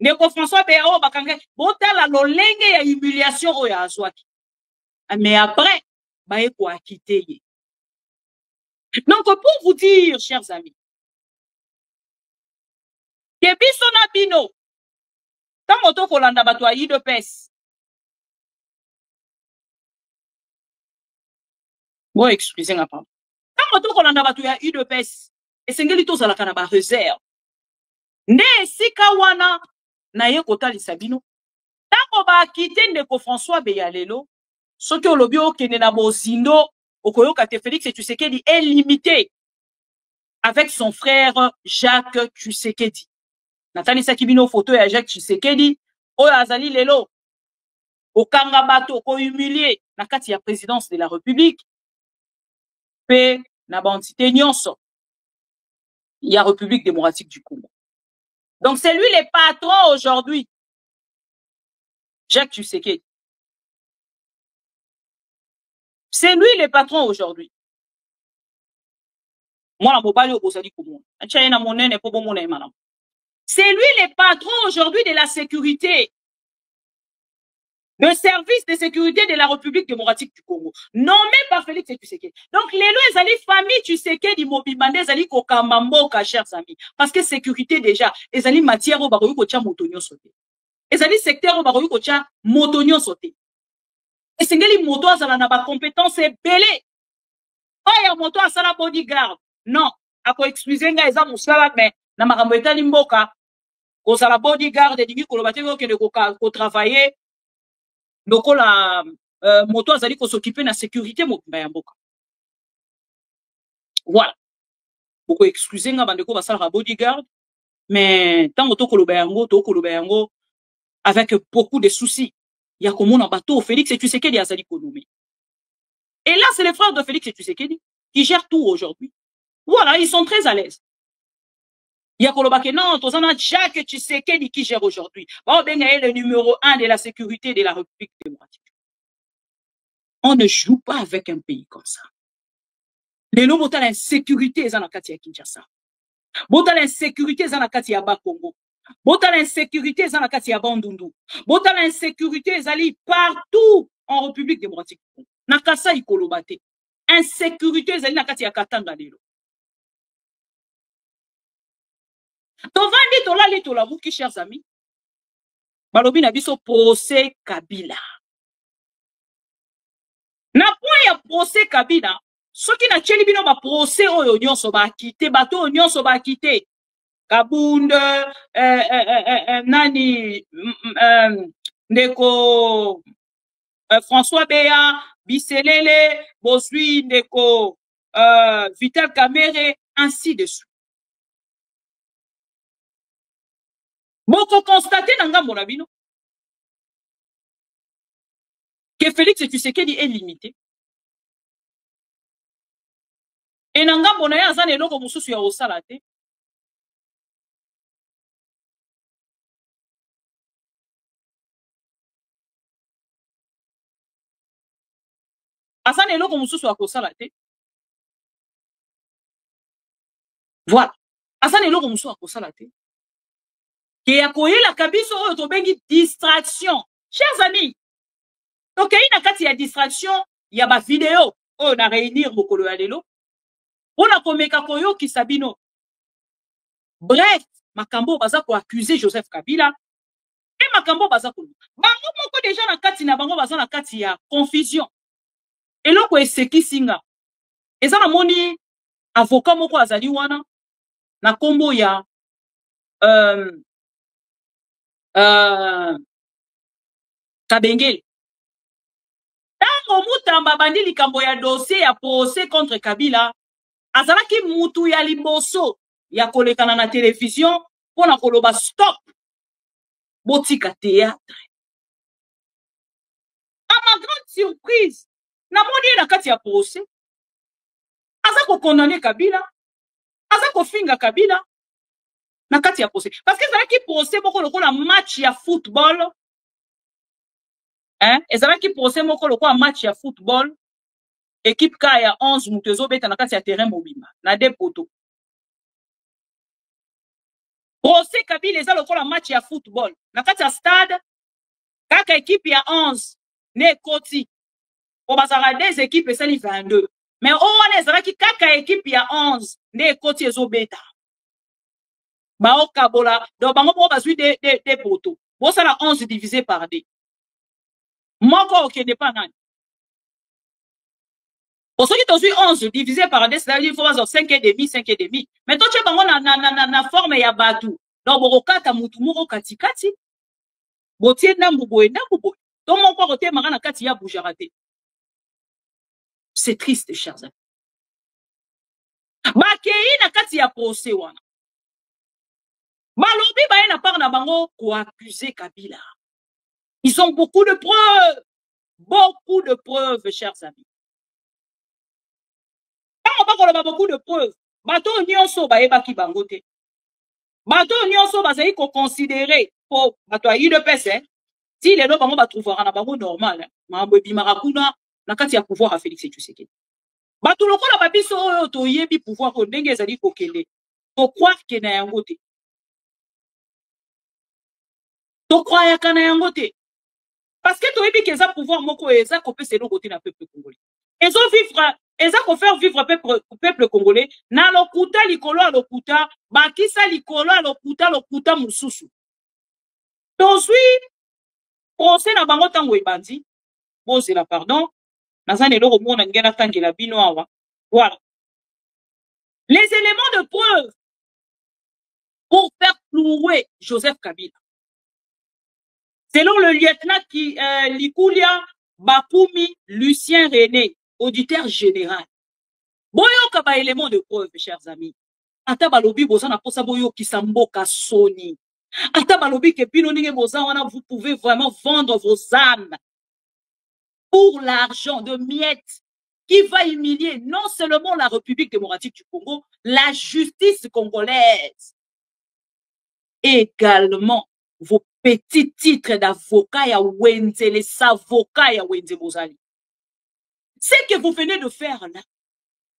Ndeko François Beya o bakanga botala lolenge ya humiliation o ya azwaki. Mais après baye ko acquitté ye. Donc pour vous dire chers amis que biso na bino tango to kolanda bato ayi de pes. Bon excusez-moi pardon. Tango to kolanda bato ya UDPS esengeli to zalaka na ba réserve. Nde sika wana na ye kotalisa bino. Tango ba akite ndeko François Beya lelo soki olobi okende na bozindo okoyoka te Félix Tshisekedi est limité avec son frère Jacques Tshisekedi. Natani sakibino photo ya Jacques Tshisekedi oyo azali lelo okanga bato ko humilier na kati ya présidence de la République pe na bantité nyonso ya République démocratique du Congo. Donc c'est lui le patron aujourd'hui. Jacques Tshisekedi. C'est lui le patron aujourd'hui. Moi, c'est lui le patron aujourd'hui de la sécurité. Le service de sécurité de la République démocratique du Congo. Nommé par Félix Tshisekedi. Donc, les lois, les alliés famille Tshisekedi, Mobimande, les alliés Kokamamboka, chers amis. Parce que sécurité déjà, les alliés matière au baroyo kocha motonio sauté. Les alliés secteur au baroyo kocha motonio sauté. Et c'est que les motos, ça n'a pas compétence et belé. Oh, il y a moto à ça bodyguard. Non. À quoi excuser, nga, ils ont mais, na makamboeta limboka. Ko ça la bodyguard, et digi, ko lo bateko, ke de ko travailler. Donc, la moto a zali ko s'occuper de la sécurité, mboka. Voilà. Beaucoup excuser, nga, bandeko, ça la bodyguard. Mais, tant que to kolobayango, avec beaucoup de soucis. Il y a comme on a bateau, Félix Tshisekedi a zali konoumé. Et là, c'est les frères de Félix Tshisekedi qui gèrent tout aujourd'hui. Voilà, ils sont très à l'aise. Il y a Kolobake, non, Tozana Jacques Tshisekedi qui gère aujourd'hui. Bon, ben, il est le numéro 1 de la sécurité de la République démocratique. On ne joue pas avec un pays comme ça. Les noms de l'insécurité, ils ont la Katia Kinshasa. Bota l'insécurité, ils ont la Katia Bakongo. Bota l'insécurité, ils ont la Katia Bandundu. Bota l'insécurité, ils allient partout en République démocratique. Nakasa Ikolobate. Insécurité, ils allient la Katia Katanga Lelo. Tovandi tolali tolabuki, chers amis. Balobi na biso procès Kabila. Na point ya procès Kabila, soki na tcheli bino ba procès oyo nyonso ba akite, bato nyonso ba akite. Kabunde, nani, ndeko, François Beya, Biselele, Bosui, ndeko, Vital Kamerhe, ainsi de suite. Boko constaté dans Ngambo na bino que Félix Tshisekedi est limité. Et dans Ngambo na ya azane eloko mususu ya osala te. Azane eloko mususu ya kosala te. Voilà. Azane eloko mususu ya kosala te. Qui a koyé la kabiso oyo to bengi distraction. Chers amis, donc il y a kati ya distraction, il y a ba vidéo oyo na réunir mokolo ya lelo. On a komeka koyo ki sabino. Bref, makambo baza ko accuser Joseph Kabila et makambo baza ko. Bango moko déjà na kati na bango baza na kati ya confusion. Et loko eseki singa. Et ça, moni avocat moko azali wana, na kombo ya, Kabengele. Tango Mutamba bandi likambo ya dossier ya procès contre Kabila, azalaki mutu ya liboso ya kolekana na télévision pour na koloba stop botika théâtre. À ma grande surprise, na moni na kati ya procès, azako condamner Kabila, azako finga Kabila na kati ya procès. Parce que ezalaki procès moko lokola match ya football. Hein? Ezalaki procès moko lokola match ya football. Équipe ka ya 11 mutu ezobeta na kati ya terrain mobimba na deux poteaux. Procès Kabila eza lokola match ya football na kati ya stade kaka équipe ya 11 ne koti o bazala des équipes esali 22 mais o wana ezalaki kaka équipe ya 11 ne koti ezobeta bao kabola donc bango po bazwi des poteaux bo sala 11 divisé par 2 moko okende pa nani. Pour ceux qui t'ont 11 divisé par 2, c'est-à-dire qu'il faut avoir 5 et demi, 5 et demi. Mais toi, tu as na forme ya batu. Donc, borokata mutu moko kati kati. Botie nambuboe, nambuboe. Donc, mon corps ote marana kati ya boujarate. C'est triste, chers amis. Bakei na kati ya procès wana. Balobi bae na part na bango ko accuser Kabila. Ils ont beaucoup de preuves. Beaucoup de preuves, chers amis. On va avoir beaucoup de preuves. Bato nyonso ba ebaki bangote. Bato nyonso ba zai ko considérer pour bato a de pese. Si les deux bango ba trouvera na bango normal. Ma bobi marakuna na kati ya pouvoir à Félix Tshisekedi. Bato lokola ba biso oyo to yebi pouvoir ko ndenge ezali ko kende. To croire que na yangote. To croire que na yangote. Parce que to yebi que ça pouvoir moko eza ko pese no côté na peuple congolais. Ils ont vivre et ça qu'on fait vivre peuple congolais na lokuta likolo a lokuta bakisa likolo a lokuta mususu. Donc procès na bango tango ebandi pose la pardon nazane lo komona ngena tangela bino awa. Voilà les éléments de preuve pour faire flouer Joseph Kabila. Selon le lieutenant Likulia Bakumi Lucien René, auditeur général. Boyoka ba élément de preuve, chers amis. Ata balobi boza na posa boyoki samboka soni. Ata balobi ke bino ninge boza wana vous pouvez vraiment vendre vos âmes pour l'argent de miettes qui va humilier non seulement la République démocratique du Congo, la justice congolaise. Également vos petits titres d'avocat ya Wenze, les avocats ya Wenze Bozali. Ce que vous venez de faire là,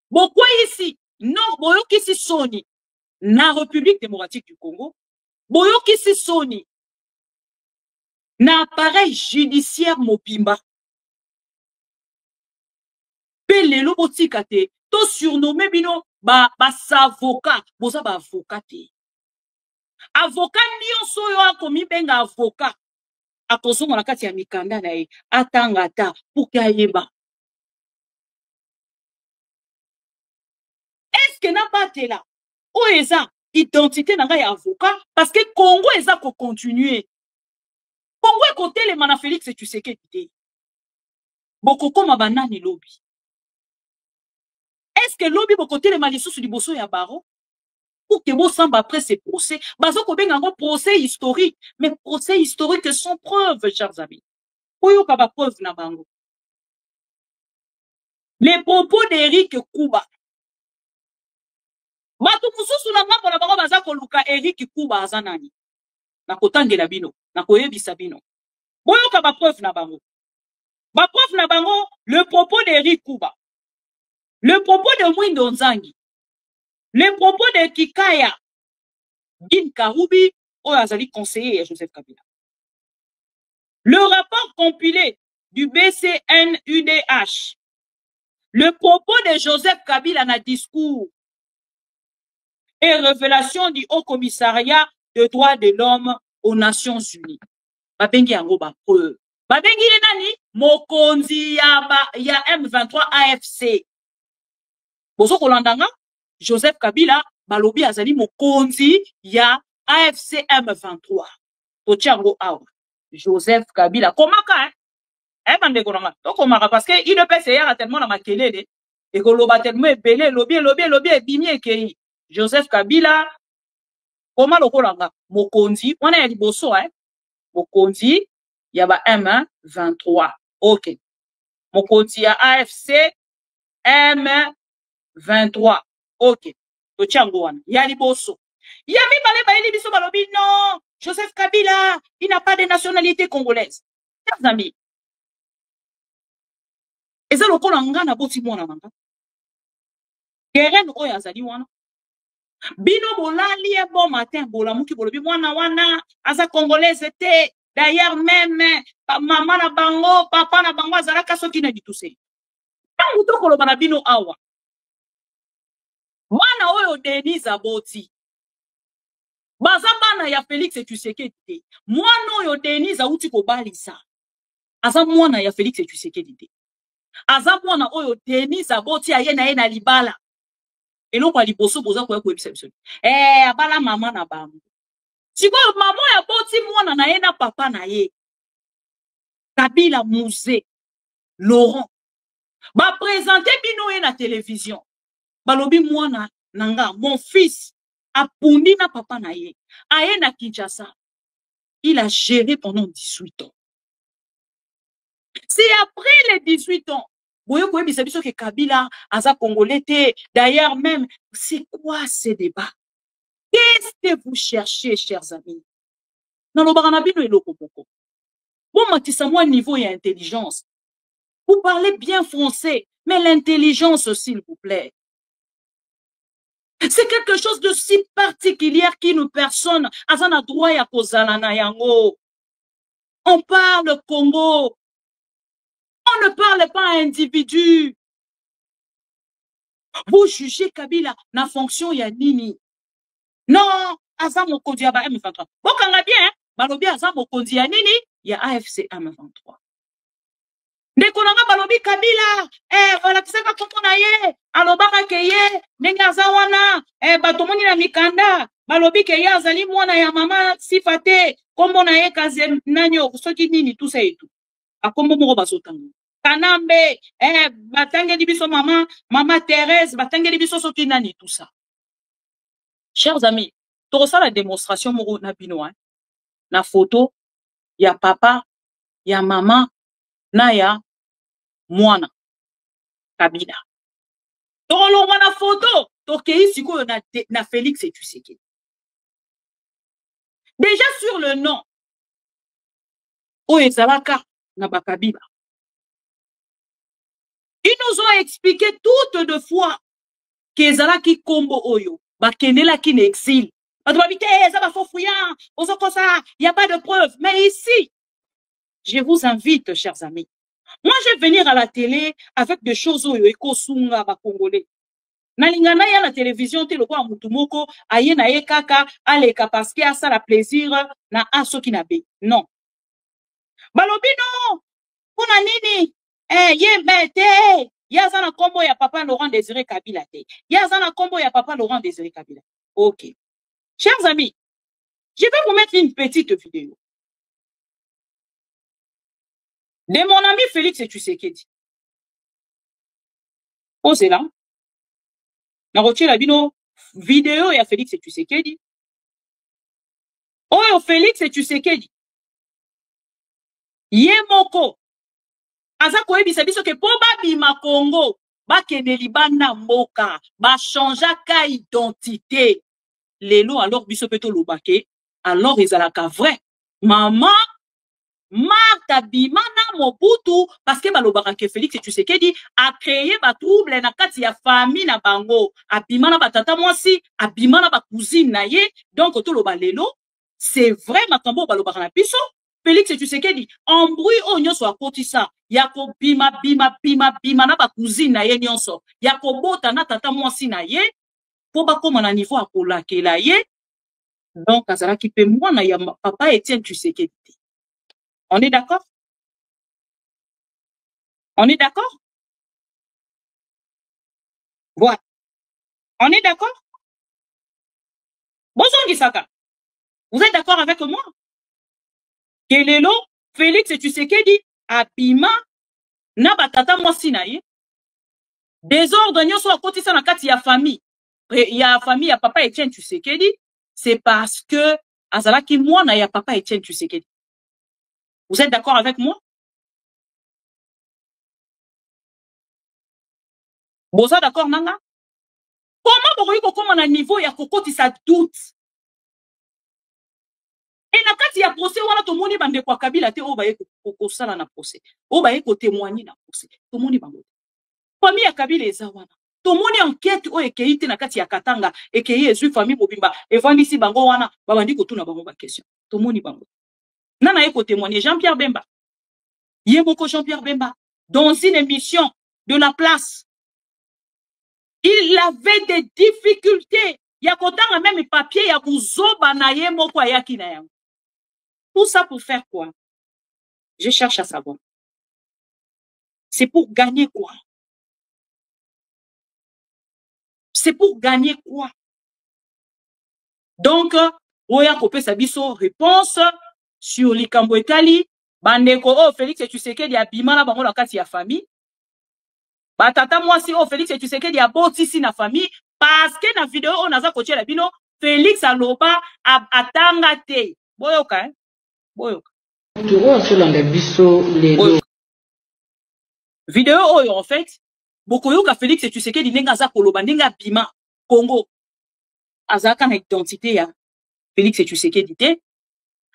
pourquoi ici, non, boyoki si Sony, na République démocratique du Congo, boyoki si Sony, na appareil judiciaire mobimba, pelelo botikate, to surnommé bino, ba savoka, boza ba avocate. Avocat nyonso yo akomi benga avocat, akozonga na kati ya mikanda na ye, atangata, pour kayeba. Est-ce que n'a pas été là? Où est ça? Identité n'a pas avocat parce que Congo est ça pour continuer. Congo est côté les mana Félix et tu sais qu'est idée. Boko comme banani lobby. Est-ce que lobby boko côté les malissous du bosso ya baro? Pour que vous semble après ces procès, bazo ko benga ngo procès historique, mais procès historique sans preuve, chers amis. Oyo ka ba preuve na bango. Les propos d'Éric Kuba. Bato mususu na ngambo na bango baza koluka Eric Kuba azanani na kotangela bino na koyebisa bino boyoka ba preuve na bango le propos d'Eric Kuba, le propos de Mwindo Nzangi, le propos de Kikaya Bin Karoubi oyo azali conseiller ya Joseph Kabila, le rapport compilé du BCNUDH, le propos de Joseph Kabila na discours et révélation du Haut Commissariat des droits de l'homme aux Nations Unies. Babengi yango ba preuve. Babengi nani? Mokonzi ya M23 AFC. Bozo kolandanga, Joseph Kabila, balobi azali mokonzi ya AFC M23. Tochango awa. Joseph Kabila. Komaka, bande konanga. Komaka, parce que il ne peut se yara tellement na makelele. Et que loba tellement ebele, lobby, ebimi ekei. Joseph Kabila, koma lokolanga. Mokonzi, wana ya liboso, mokonzi, yaba M23. Ok. Mokonzi ya AFC M23. Ok. Tochango wana. Ya liboso. Yami balé baili biso balobi non. Joseph Kabila, il n'a pas de nationalité congolaise. Chers amis. Et ça, le col en gana boti mwana nanga. Keren oyo azali wana. Bino bolali e bon matin, bolamuki bolobi mwana wana, aza congolaise te. D'ailleurs même, maman na bango, papa na bango azalaka soki na dituse. Tangu to koloba na bino awa. Mwana oyo Denise aboti. Baza bana ya Félix Tshisekedi. Mwana oyo Denise auti kobalisa. Aza mwana ya Félix Tshisekedi. Aza mwana oyo Denise aboti aye na ye na libala. Eloko aliboso boza koya koyebisa biso. Abala mama na bango. Sikoyo mama ya boti mwana na ye na papa na ye. Kabila Musée Laurent. Ba présenter bino ye na télévision. Balobi mwana nanga mon fils apundi na papa na ye. Aye na Kinshasa. Il a géré pendant 18 ans. C'est après les 18 ans. Boyo koye bisabiso ke Kabila aza congolais te. D'ailleurs même, c'est quoi ce débat? Qu'est-ce que vous cherchez, chers amis? Dans le baranabino et l'okopoko. Bon, matissa moi niveau et intelligence. Vous parlez bien français, mais l'intelligence, s'il vous plaît. C'est quelque chose de si particulier qui nous personne. Azana droit ya kozalana yango. On parle Congo. On ne parle pas individu. Vous jugez Kabila na fonction ya nini? Non, aza mokonzi ya ba M23. Bokanga bien, balobi aza mokonzi ya nini? Ya AFC M23. Ndekolanga balobi Kabila, voilà kisaka kompo na ye, alobaka ke ye, ndenge aza wana, batomoni na mikanda, balobi ke ye azali mwana ya mama sifate, kombo na ye kaze nanyo, soki nini tout ça et tout. Akombo moko bazotanga. Kanambe, batangeli biso mama Thérèse, batangeli biso soki nani tout ça. Chers amis, tout ça la démonstration moko na bino, na photo, ya papa, ya mama, na ya mwana Kabila. Tolonga na photo, tokei sikoyo na Félix Tshisekedi. Déjà sur le nom, Oezalaka na Bakabila. Ils nous ont expliqué toutes deux fois qu'Ezalaki Kombo Oyo, Bakenela qui n'exile. Il n'y a pas de preuve. Mais ici, je vous invite, chers amis. Moi, je vais venir à la télé avec des choses Oyo Eko Sunga ba Congolais. Nalingana ya la télévision, te lokwa mutumoko, aye na ye kaka, aleka parce que ça la plaisir na aso kinabe. Non. Balobi non. Kuna nini? Ye bete. Yazana kombo ya papa Laurent Désiré Kabila te. Yazana kombo ya papa Laurent Désiré Kabila. Ok. Chers amis, je vais vous mettre une petite vidéo de mon ami Félix Tshisekedi. Posez là. Na rotier la bino vidéo ya Félix Tshisekedi. Oyo Félix Tshisekedi. Ye moko. Aza koyebisa biso ke po babima Congo, bakende libanda mboka, ba changeaka identité. Lelo alors biso peto lobake, alors ezalaka vrai. Maman Martha Bimana Mobutu, parce que balobaka ke Félix Tshisekedi a créé ba trouble na kati ya famille na bango, a bimana ba tata mwasi, a bimana ba cousine na ye, donc to loba lelo, c'est vrai makambo balobaka na biso. Félix Tshisekedi, embrouille o nyonso akotisa, yako bima na ba cousine na ye nyonso, yako bota na tata mwasi na ye, po bakoma na niveau akolakela ye, donc azalaki pe mwana ya papa Etienne Tshisekedi. On est d'accord? On est d'accord? Voilà. On est d'accord? Bonjour Gisaka. Vous êtes d'accord avec moi? Kelelo, Félix Tshisekedi, Abima, Nabatata Mwasinaye. Désordre nyonso a kotisa na kati ya famille. Il y a famille ya papa Etienne Tshisekedi, c'est parce que azalaki mwana ya papa Etienne Tshisekedi. Vous êtes d'accord avec moi? Vous êtes d'accord nanga? Comment vous pouvez à un niveau ya kokotisa doute? Et na kati ya procès wana to moni bande kwa Kabila te o baye ko sala na procès. O baye ko témoigner na procès. To moni bango. Famille ya Kabila eza wana. To moni enquête o ekeiti na kati ya Katanga ekei ezu famille mobimba evandisi bango wana babandi ko tuna bango ba question. To moni bango. Nana ye ko témoigner Jean-Pierre Bemba. Yemoko Jean-Pierre Bemba dans une émission de la place. Il avait des difficultés. Il y a autant même papier, il y a Bouzoba naye moko ayaki na yango. Tout ça pour faire quoi? Je cherche à savoir. C'est pour gagner quoi? C'est pour gagner quoi? Donc, oya kopé sabiso réponse sur likambo etali bandeko oh Félix Tshisekedi abima na bango na kati ya famille. Batata mwasi oh Félix Tshisekedi abotisi na famille parce que na vidéo on aza kotiela bino Félix aloba atanga te. Boyoka hein? Boyoka. Vidéo oyo en fait bokoyoka Félix Tshisekedi ndenge za koloba ndenge abima Congo. Azalaka na identité ya Félix Tshisekedi te.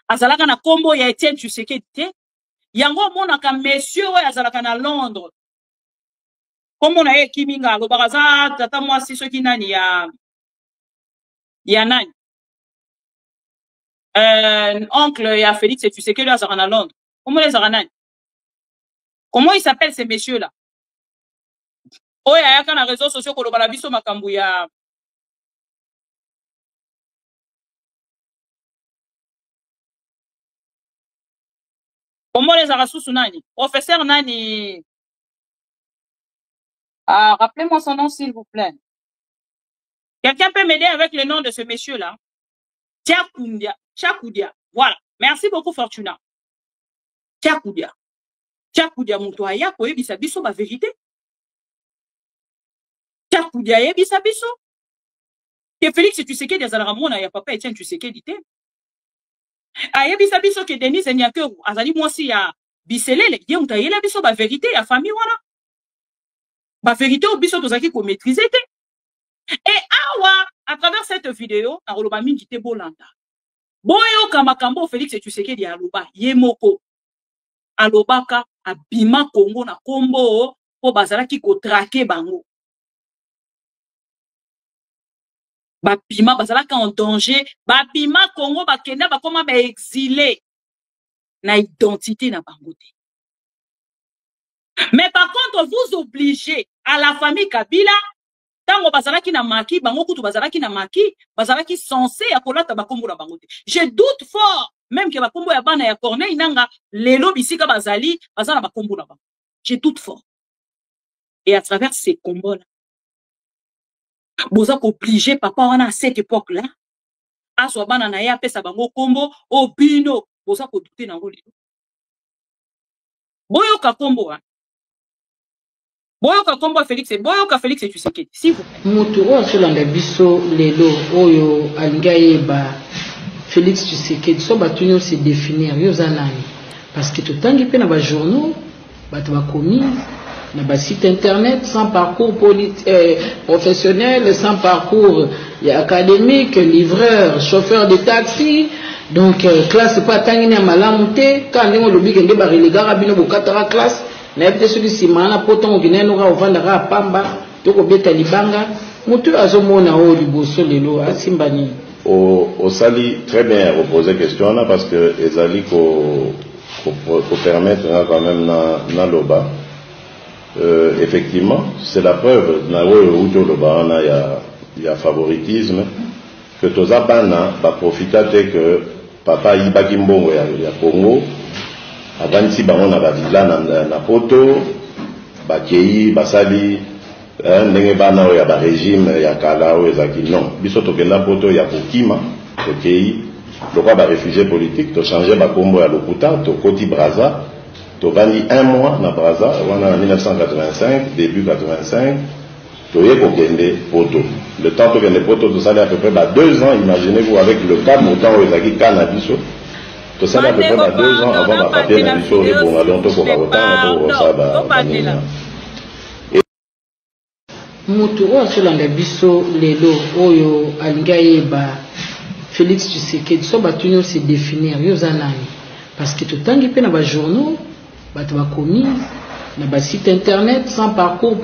Azalaka na kombo ya Etienne Tshisekedi te. Yango monaka monsieur oyo azalaka na Londres. Comme on a eu Kiminga, le baraza, tata moi si ceux qui n'ont ya nani. Oncle ya Félix et tu sais que lui a à Londres. Comment les aranani? Comment ils s'appellent ces messieurs-là? Oh, il y a un réseau social que le balabiso makambouya. Comment les arasous nani? Professeur nani? Ah, rappelez-moi son nom, s'il vous plaît. Quelqu'un peut m'aider avec le nom de ce monsieur-là? Tchakoudia. Voilà. Merci beaucoup, Fortuna. Tchakoudia. Tchakoudia, Moutouaya, pour ebisa biso, ma vérité. Tchakoudia, ebisa biso. Que Félix, tu sais que des alaramona, ya papa Etienne, tu sais que dit. Ah, ebisa biso, que Denise Nyakeru, azali moi si ya biselele, yé moutayela biso, ma vérité, ya famille, voilà. Ma vérité, au biso, tozaki ko maîtriser. Et awa, à travers cette vidéo, à Roloba Mingi te bolanda. Boyo kamakambo Félix Tshisekedi aloba yemoko. Alobaka abima Congo na kombo po bazalaki ko traquer bango. Babima bazalaka en danger, babima Congo bakenda bakoma ba exilé na identité na bango te. Mais par contre, vous obligez à la famille Kabila, tango bazalaki na maki, bango kutu bazalaki na maki, bazalaki censé ya kolata bakombo na bango te. Je doute fort, même que bakombo ya bana ya Corneille nanga, lelo bisika bazali, bazala bakombo na bango. Je doute fort. Et à travers ces combos-là, vous êtes obligé, papa, on a à cette époque-là, à soit bana na ya pesa bango kombo, au bino, vous êtes douter na ngoli. Boyoka kombo, hein. Boyoka kombo Félix, boyoka Félix et tu sais qui, s'il vous plaît. Moutouo solanga biso lelo oyo alingaye ba Félix Tshisekedi so batunyo se définir yo zanani parce que totangi pe na ba journaux bato ba commis na ba site internet sans parcours professionnel, sans parcours académique, livreur, chauffeur de taxi. Donc classe pas tangi na malamu te quand ndemo lobi kende ba relegara bino bokatara classe. Na peut celui si mana poton guiné no ga ovanda pamba to ko beta libanga mutu azomona o liboso lelo asimbani au sali très bien reposer question là parce que ezali ko permettre quand même na loba effectivement c'est la preuve na o loba na ya favoritisme que toza bana ba profiter que papa ibaki mbongo ya Congo avant si bango na badila na poto bakei basali ndenge bana oyo ya ba régime ya kala oyo ezaki non biso tokenda poto ya kokima tokei lokwa ba réfugié politique to changer ba kombo ya lokuta to koti Brazza to vandi 1 mois na Brazza wana 1985 début 85 toye kokende poto le temps tokende poto to sala à peu près 2 ans imaginez-vous avec le cas montant oyo ezaki kana biso to sala à peu près 2 ans avant ba papier na biso et bon alors to ko ba otanga to ça ba mutu oyo asolanda biso lelo oyo alingi ayeba Félix Tshisekedi so bato nyonso définir yo za nani parce que totangi mpe na bajournaux bato bakomi na basite internet sans parcours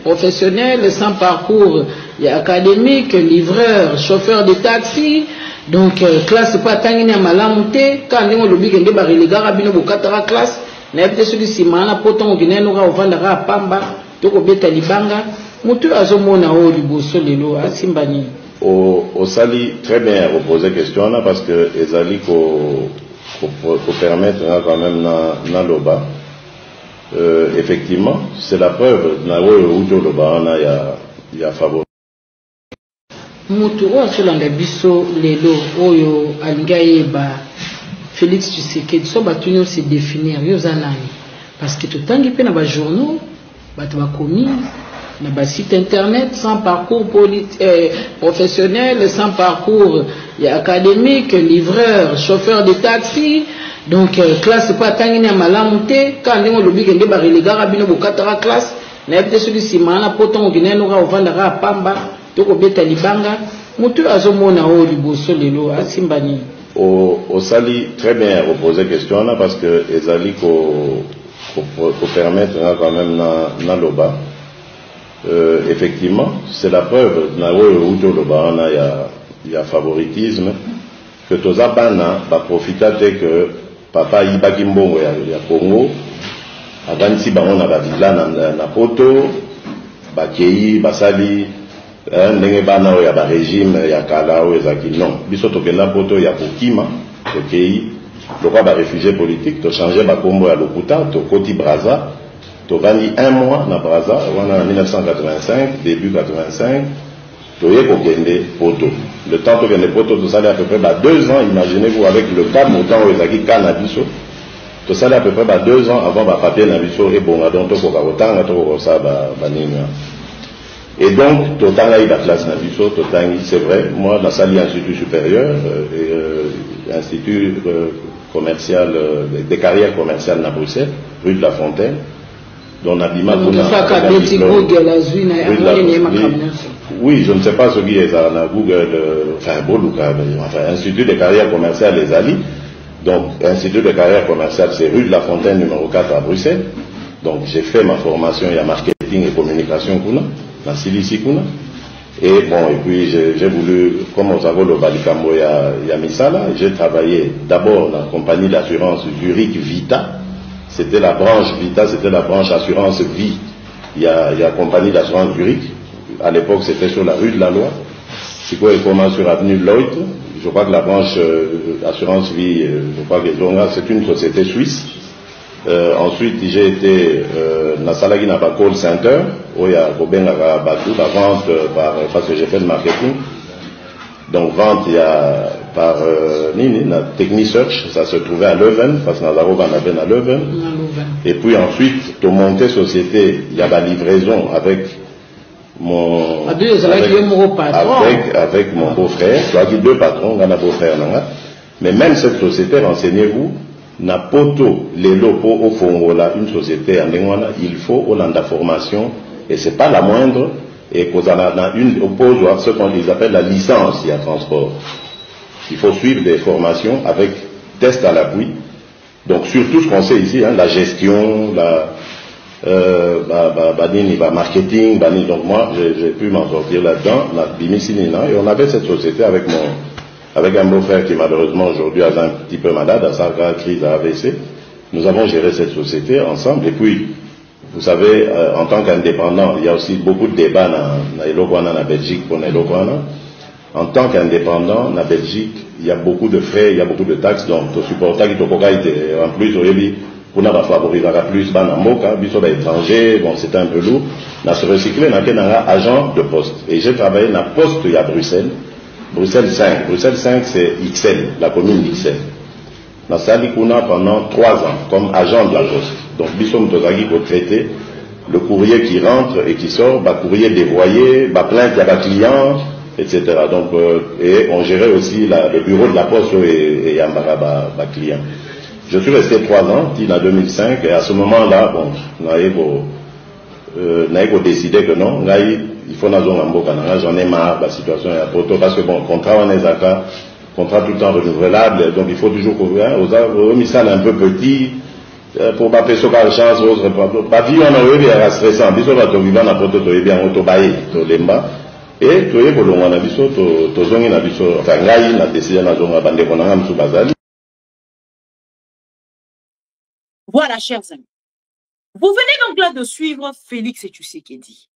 professionnel, sans parcours académique, livreur, chauffeur de taxi, donc classe pas tangi na malamu te quand ndenge lobi kende ba relegara bino bokatara classe na yebite soki simana poton gineno ka ovandaka pamba toko beta libanga mutu azomona o liboso lelo asimba nini au sali très bien reposer question là parce que ezali ko permettre quand même na loba effectivement c'est la preuve na oyo loba na ya favori mutu oyo asolanda biso lelo oyo alingi ayeba Félix Tshisekedi so bato nyonso définir yo za nani parce que totangi mpe na bajournaux bato bakomi na basite internet sans parcours professionnel, sans parcours académique, livreur, chauffeur de taxi, donc classe pas tangi na malamu te quand ndenge lobi kende ba relegara bino bokatara classe na yebite soki simana poton gineno ka ovandaka pamba toko beta libanga mutu azomona o liboso lelo asimba nini au sali très bien reposer question là parce que ezali ko permettre quand même na loba effectivement c'est la preuve na oyo loba na ya favoritisme que toza bana ba profita te que papa ibaki mbongo ya Congo avansi bango na ba villa na poto bakei basali ndenge bana oyo ya ba régime ya kala oyo ezaki non biso tokenda poto ya kokima tokei lokwa ba réfugié politique to changer ba kombo ya lokuta to koti Brazza to vandi 1 mois na Brazza wana 1985 début 85 toye kokende poto le temps tokende poto to sala à peu près 2 ans imaginez-vous avec le cas montant oyo ezaki kana biso to sala à peu près 2 ans avant ba papier na biso et bon donc to ko otanga to ko sa ba nini. Et donc, totangi la classe na biso, totangi, c'est vrai, moi, la salle institut supérieur, institut commercial, des carrières commerciales na Bruxelles, rue de la Fontaine, dont l'habillement oui, je ne sais pas ce qui est dans Google, enfin, institut de carrières commerciales les Ali, donc, institut de carrières commerciales, c'est rue de la Fontaine, numéro 4 à Bruxelles, donc, j'ai fait ma formation, il y a marketing et communication, dans Silici kuna. Et bon, et puis j'ai voulu, comme on savait le Balikambo ya Misala, j'ai travaillé d'abord dans la compagnie d'assurance Zurich Vita. C'était la branche Vita, c'était la branche assurance vie. Il y a compagnie d'assurance Zurich. À l'époque, c'était sur la rue de la Loi. C'est quoi, il commence sur avenue Lloyd. Je crois que la branche assurance vie, je crois que c'est une société suisse. Ensuite, j'ai été dans Salagi na call center où il y a Robengaka Batou, la vente parce que j'ai fait le marketing. Donc vente il y a par Nini, na Techni Search, ça se trouvait à Leuven parce que Nazaro en avait à Leuven. Et puis ensuite, pour monter société, il y a la livraison avec mon avec mon beau-frère, soit 2 patrons, on a beau-frère mais même cette société, renseignez-vous, na poto lelo po au Fongola une société en Lengwana, il faut Hollanda formation et c'est pas la moindre et qu'on a une oppose à ce qu'on appelle la licence il y a transport. Il faut suivre des formations avec test à l'appui. Donc sur tout ce qu'on sait ici, la gestion, la marketing, donc moi j'ai pu m'en sortir là-dedans, et on avait cette société avec un beau-frère qui malheureusement aujourd'hui a un petit peu malade, à sa crise à AVC. Nous avons géré cette société ensemble. Et puis, vous savez, en tant qu'indépendant, il y a aussi beaucoup de débats en Belgique pour Nelokwana. En tant qu'indépendant, en Belgique, il y a beaucoup de frais, il y a beaucoup de taxes. Donc, tu supportes qui te en plus, pour favoriser plus Banamboka, biso étranger, bon c'était un peu lourd. Na se recycler na agent de poste. Et j'ai travaillé na poste à Bruxelles. Bruxelles 5. Bruxelles 5 c'est XL, la commune d'XL. Na sali kuna pendant 3 ans comme agent de la poste. Donc biso mtozaki pour traiter le courrier qui rentre et qui sort, courrier dévoyé, plainte à client, etc. Donc, et on gérait aussi le bureau de la poste et Yambara client. Je suis resté 3 ans, en 2005, et à ce moment-là, bon, on a décidé que non, il faut j'en ai marre de la situation à Poto, parce que bon, contrat on est contrat tout le temps renouvelable, donc il faut toujours couvrir, aux un peu petit, pour pas faire la chance, pas vivre en Europe, il y a stressant, biso va vivre en Poto, tu es bien autobaï, tu lemba, et tu es pour le monde, biso, tu zongi na biso, enfin, ngai, na décidé na zonga bande konanga msu bazali. Voilà, chers amis. Vous venez donc là de suivre Félix Tshisekedi,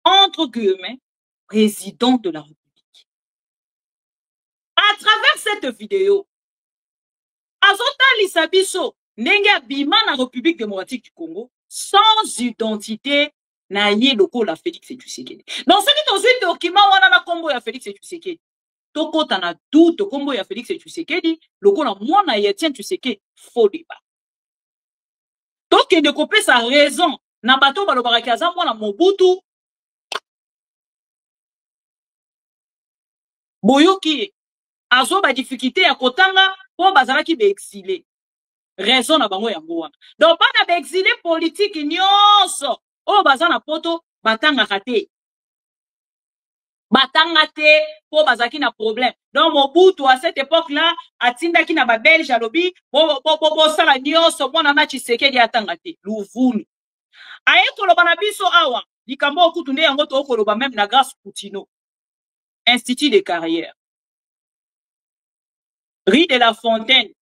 entre guillemets, président de la République. À travers cette vidéo, Azota Lissabiso, Nenga Bima na République démocratique du Congo, sans identité, na yé loko la Félix Tshisekedi. Dans ce qui est dans un document, on a combo ya Félix Tshisekedi. Toko tana doute combo ya Félix Tshisekedi, loko na mwana Etienne Tshisekedi, faux débat. Donc, il ne coupe sa raison. Nabato balobaraki aza mwana Mobutu. Boyoki azo ba difficulté ya kotanga po bazalaki be exilé. Raison na bango yango wana. Donc bana be exilé politique nyonso o bazana poto batanga kate. Batanga te po bazaki na problème. Donc Mobutu à cette époque-là atindaki na ba Belge alobi bo sala nyonso mwana na Tshisekedi atanga te. Luvuni. Aye koloba na biso awa likambo okutunde yango to koloba même na Grâce Coutino. Institut de carrière. Rue de la Fontaine.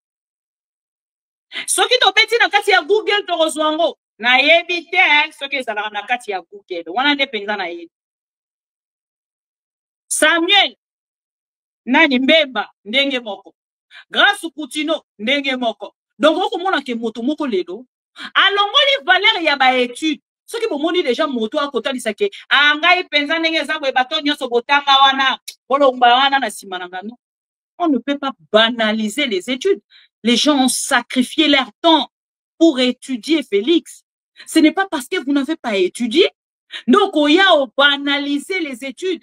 Soki to beti na kati ya Google to rozwango na yebite soki ezala na kati ya Google. Wana nde penza na yebi. Samuel Nani Mbemba ndenge moko. Grâce Coutino ndenge moko. Donc okomona ke moto moko lelo alongoli valeur ya ba étude. Ce qui bomoni déjà moto akotalisa ke ngai penza ndenge za bo bato nyonso botanga wana bolomba wana na simananga non. On ne peut pas banaliser les études. Les gens ont sacrifié leur temps pour étudier, Félix. Ce n'est pas parce que vous n'avez pas étudié. Donc, on y a banalisé les études.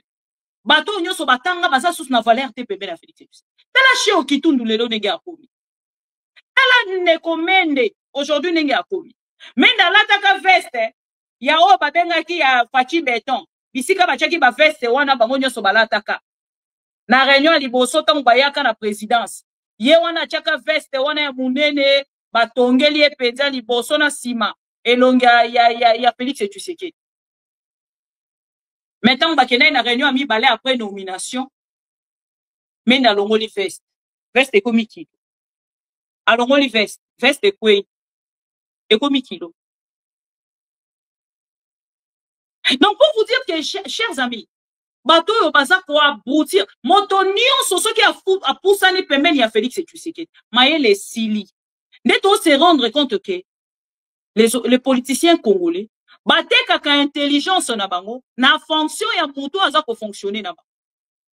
Bato nyonso batanga baza sous na valeur te pembe la Félix. Tala chio kitundu lelo nenge akomi. Tala nekomende aujourd'hui nenge akomi. Menda lataka veste ya o babenga ki ya fachi beton. Bisika bachaki ba veste wana bango nyonso balataka. Na réunion liboso tango bayaka na présidence. Ye wana chaka veste wana ya munene batongeli epenza liboso na sima elonga ya Félix Tshisekedi. Maintenant bakena na réunion ami balé après nomination. Mais na longoli veste. Veste ekomi kilo. Alongoli veste. Veste ekwe. Ekomi kilo. Donc pour vous dire que chers amis, bato yo baza ko aboutir moto nyonso soki a poussani pembeni ya Félix Tshisekedi mayele sili ndeto se rendre compte que les politiciens congolais batekaka intelligence na bango na fonction ya moto aza ko fonctionner na bango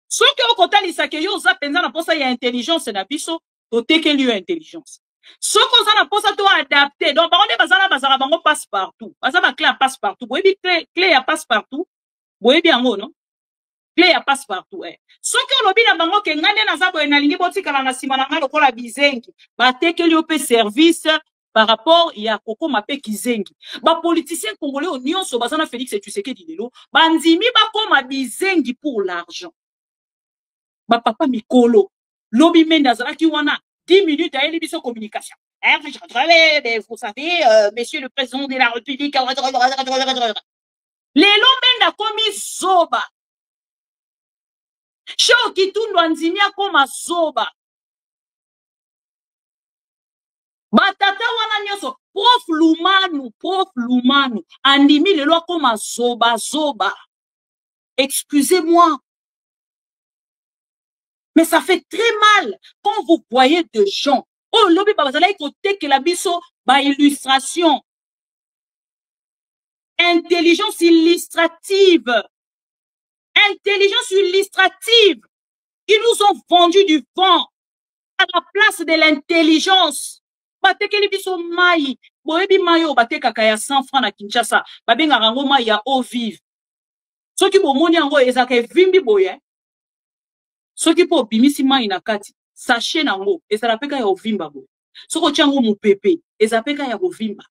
soki okotalisa ke yo za penza na posa ya intelligence na biso to tekeli yo intelligence soki oza na posa to adapter donc bango bazala bango passe partout baza ba clé passe partout boyebi clé ya passe partout boyebi yango non clé ya passe partout soki olobi na bango ke ngane na zabo enalingi botikala na sima na ngalo kola bizengi batekeli yo pe service par rapport ya koko mape kizengi ba politicien congolais nyonso bazana Félix Tshisekedi lelo bandimi bakoma bizengi pour l'argent ba papa mikolo lobi menda zalaki wana 10 minutes à une biso communication vous savez monsieur le président de la République lelo menda komi zoba Chao kitundu anzimia koma zoba. Batata wana nyoso prof Lumanu andimi lelo koma zoba. Excusez-moi. Mais ça fait très mal quand vous voyez des gens Oh, lobi babazala côté que la biso ba illustration. Intelligence illustrative. Intelligence illustrative. Ils nous ont vendu du vent à la place de l'intelligence. Batekeli biso mai. Boyebi mayo batekaka ya 100 francs na Kinshasa. Babenga rango mai ya eau vive. Soki bomoni yango ezaka evimbi boye. Soki po bimisi mai na kati. Sachet nango ezala peka ya ovimba boye. Soko tiango mupepe ezala peka ya ovimba.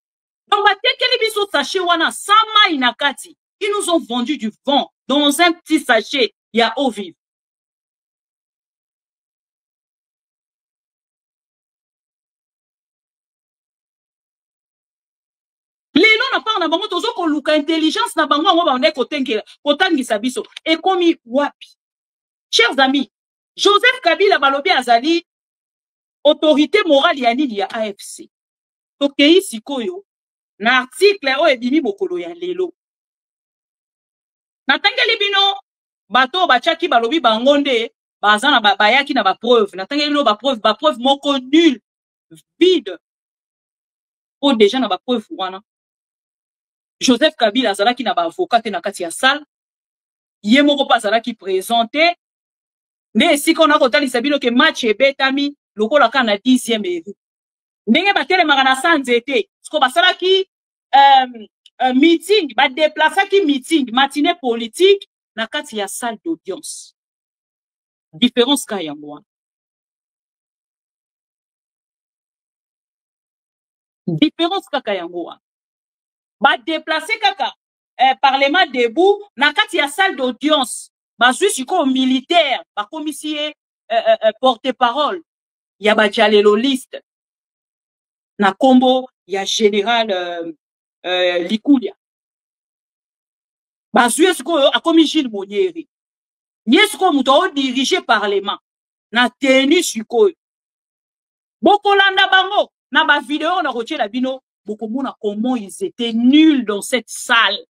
Donc batekeli biso sachet wana sans mai na kati. Ils nous ont vendu du vent dans un petit sachet ya eau vive. Lelo na part na bango tozo ko luka intelligence na bango ngo ba ndé kotangisa biso ekomi wapi. Chers amis, Joseph Kabila balobi azali autorité morale ya nini ya AFC. Tokei sikoyo na article o ebimi mokolo ya lelo. Natangeli bino bato bachaki balobi bangonde bazana bayaki na ba preuve. Natangeli bino ba preuve moko nul vide. O déjà na ba preuve wana. Joseph Kabila azalaki na ba avocat na kati ya salle. Ye moko pa azalaki présenté. Ne si qu'on a kotalisa bino ke match ebetami lokola kana 10e eri. Ndenge batelemaka na sanzete. Siko basalaki meeting, ba déplaçaki meeting, matinée politique na kati ya salle d'audience. Différence ka yango. Différence kaka yango. Ba déplacer kaka parlement debout na kati ya salle d'audience. Ba jusqu'au militaire, ba commissaire porte-parole. Ya ba jalelo liste. Na kombo ya général Likulia. Ba jusqu'au a commis Gilles Monieri. Niesko muto diriger parlement. Na tenu suko. Bokolanda bango na ba vidéo na rotier la bino. Bokomona comment ils étaient nuls dans cette salle.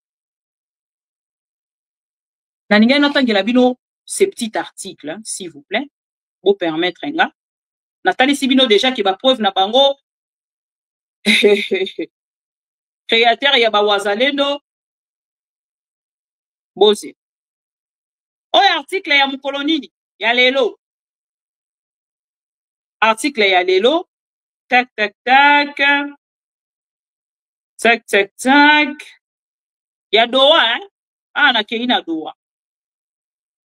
Na ninga natangela bino ce petit article, hein, s'il vous plaît, pour permettre nga. Natali Sibino déjà qui va preuve na bango. Créateur ya ba wazalendo. Bosi. Oy article ya mukolonini ya lelo. Article ya lelo. Tac tac tac. Tac tac tac. Ya doa hein. Ah na keina doa.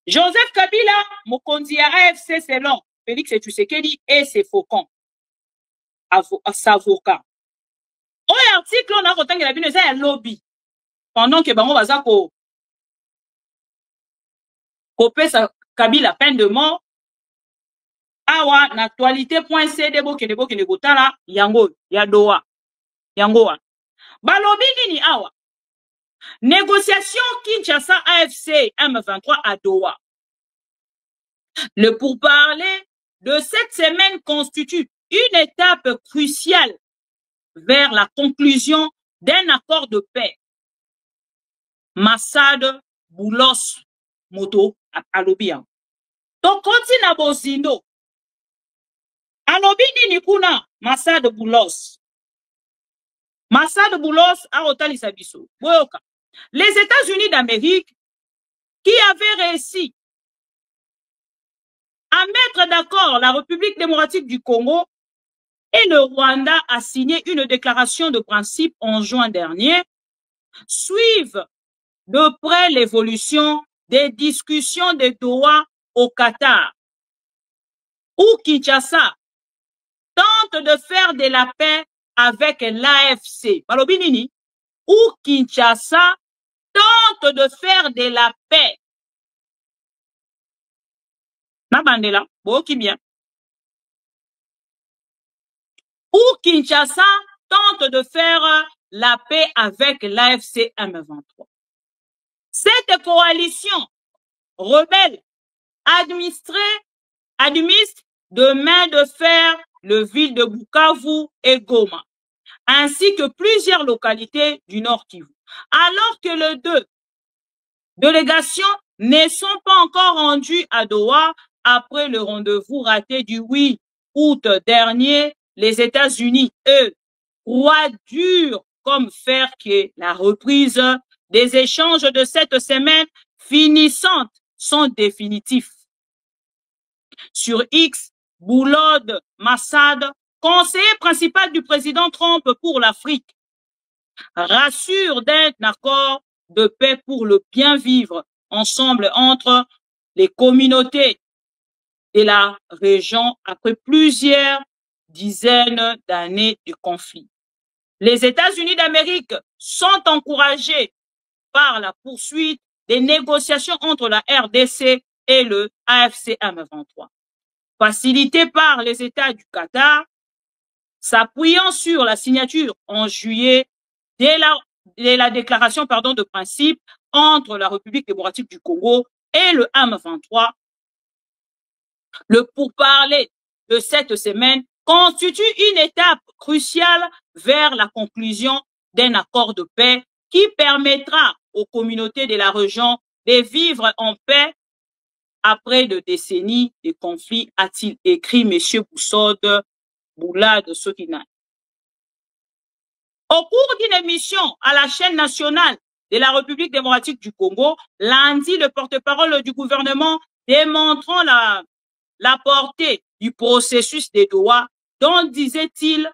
Joseph Kabila, mokonzi ya AFC selon Félix Tshisekedi et ses faucons. Savoka. Oy article on a kotangela bino za ya lobby. Pendant que bango baza ko pesa Kabila peine de mort. Awa na actualité.cd bokene botala yango ya doa. Yango. Balobi nini awa? Négociation Kinshasa AFC M23 à Doha. Le pourparler de cette semaine constitue une étape cruciale vers la conclusion d'un accord de paix. Massad Boulos Moto Alobian. Donc, continue Bozindo. Alobi nini kuna Massad Boulos. Massad Boulos a otali sabiso. Boyoka. Les États-Unis d'Amérique qui avaient réussi à mettre d'accord la République démocratique du Congo et le Rwanda a signé une déclaration de principe en juin dernier, suivent de près l'évolution des discussions de Doha au Qatar, où Kinshasa tente de faire de la paix avec l'AFC. Malobinini, où Kinshasa tente de faire de la paix. Nabandela, qui bien. Où Kinshasa tente de faire la paix avec l'AFC M23. Cette coalition rebelle administre de main de fer le ville de Bukavu et Goma, ainsi que plusieurs localités du Nord Kivu. Alors que les deux délégations ne sont pas encore rendues à Doha après le rendez-vous raté du 8 août dernier, les États-Unis, eux, croient dur comme fer que la reprise des échanges de cette semaine finissante sont définitifs. Sur X, Boulod Massad, conseiller principal du président Trump pour l'Afrique, rassure d'un accord de paix pour le bien vivre ensemble entre les communautés de la région après plusieurs dizaines d'années de conflit. Les États-Unis d'Amérique sont encouragés par la poursuite des négociations entre la RDC et le AFC M23, facilitées par les États du Qatar, s'appuyant sur la signature en juillet de la déclaration de principe entre la République démocratique du Congo et le M23. Le pourparler de cette semaine constitue une étape cruciale vers la conclusion d'un accord de paix qui permettra aux communautés de la région de vivre en paix après de décennies de conflits, a-t-il écrit M. Boulad Sokina. Au cours d'une émission à la chaîne nationale de la République démocratique du Congo, lundi, le porte-parole du gouvernement démontrant la portée du processus de Doha, dont, disait-il,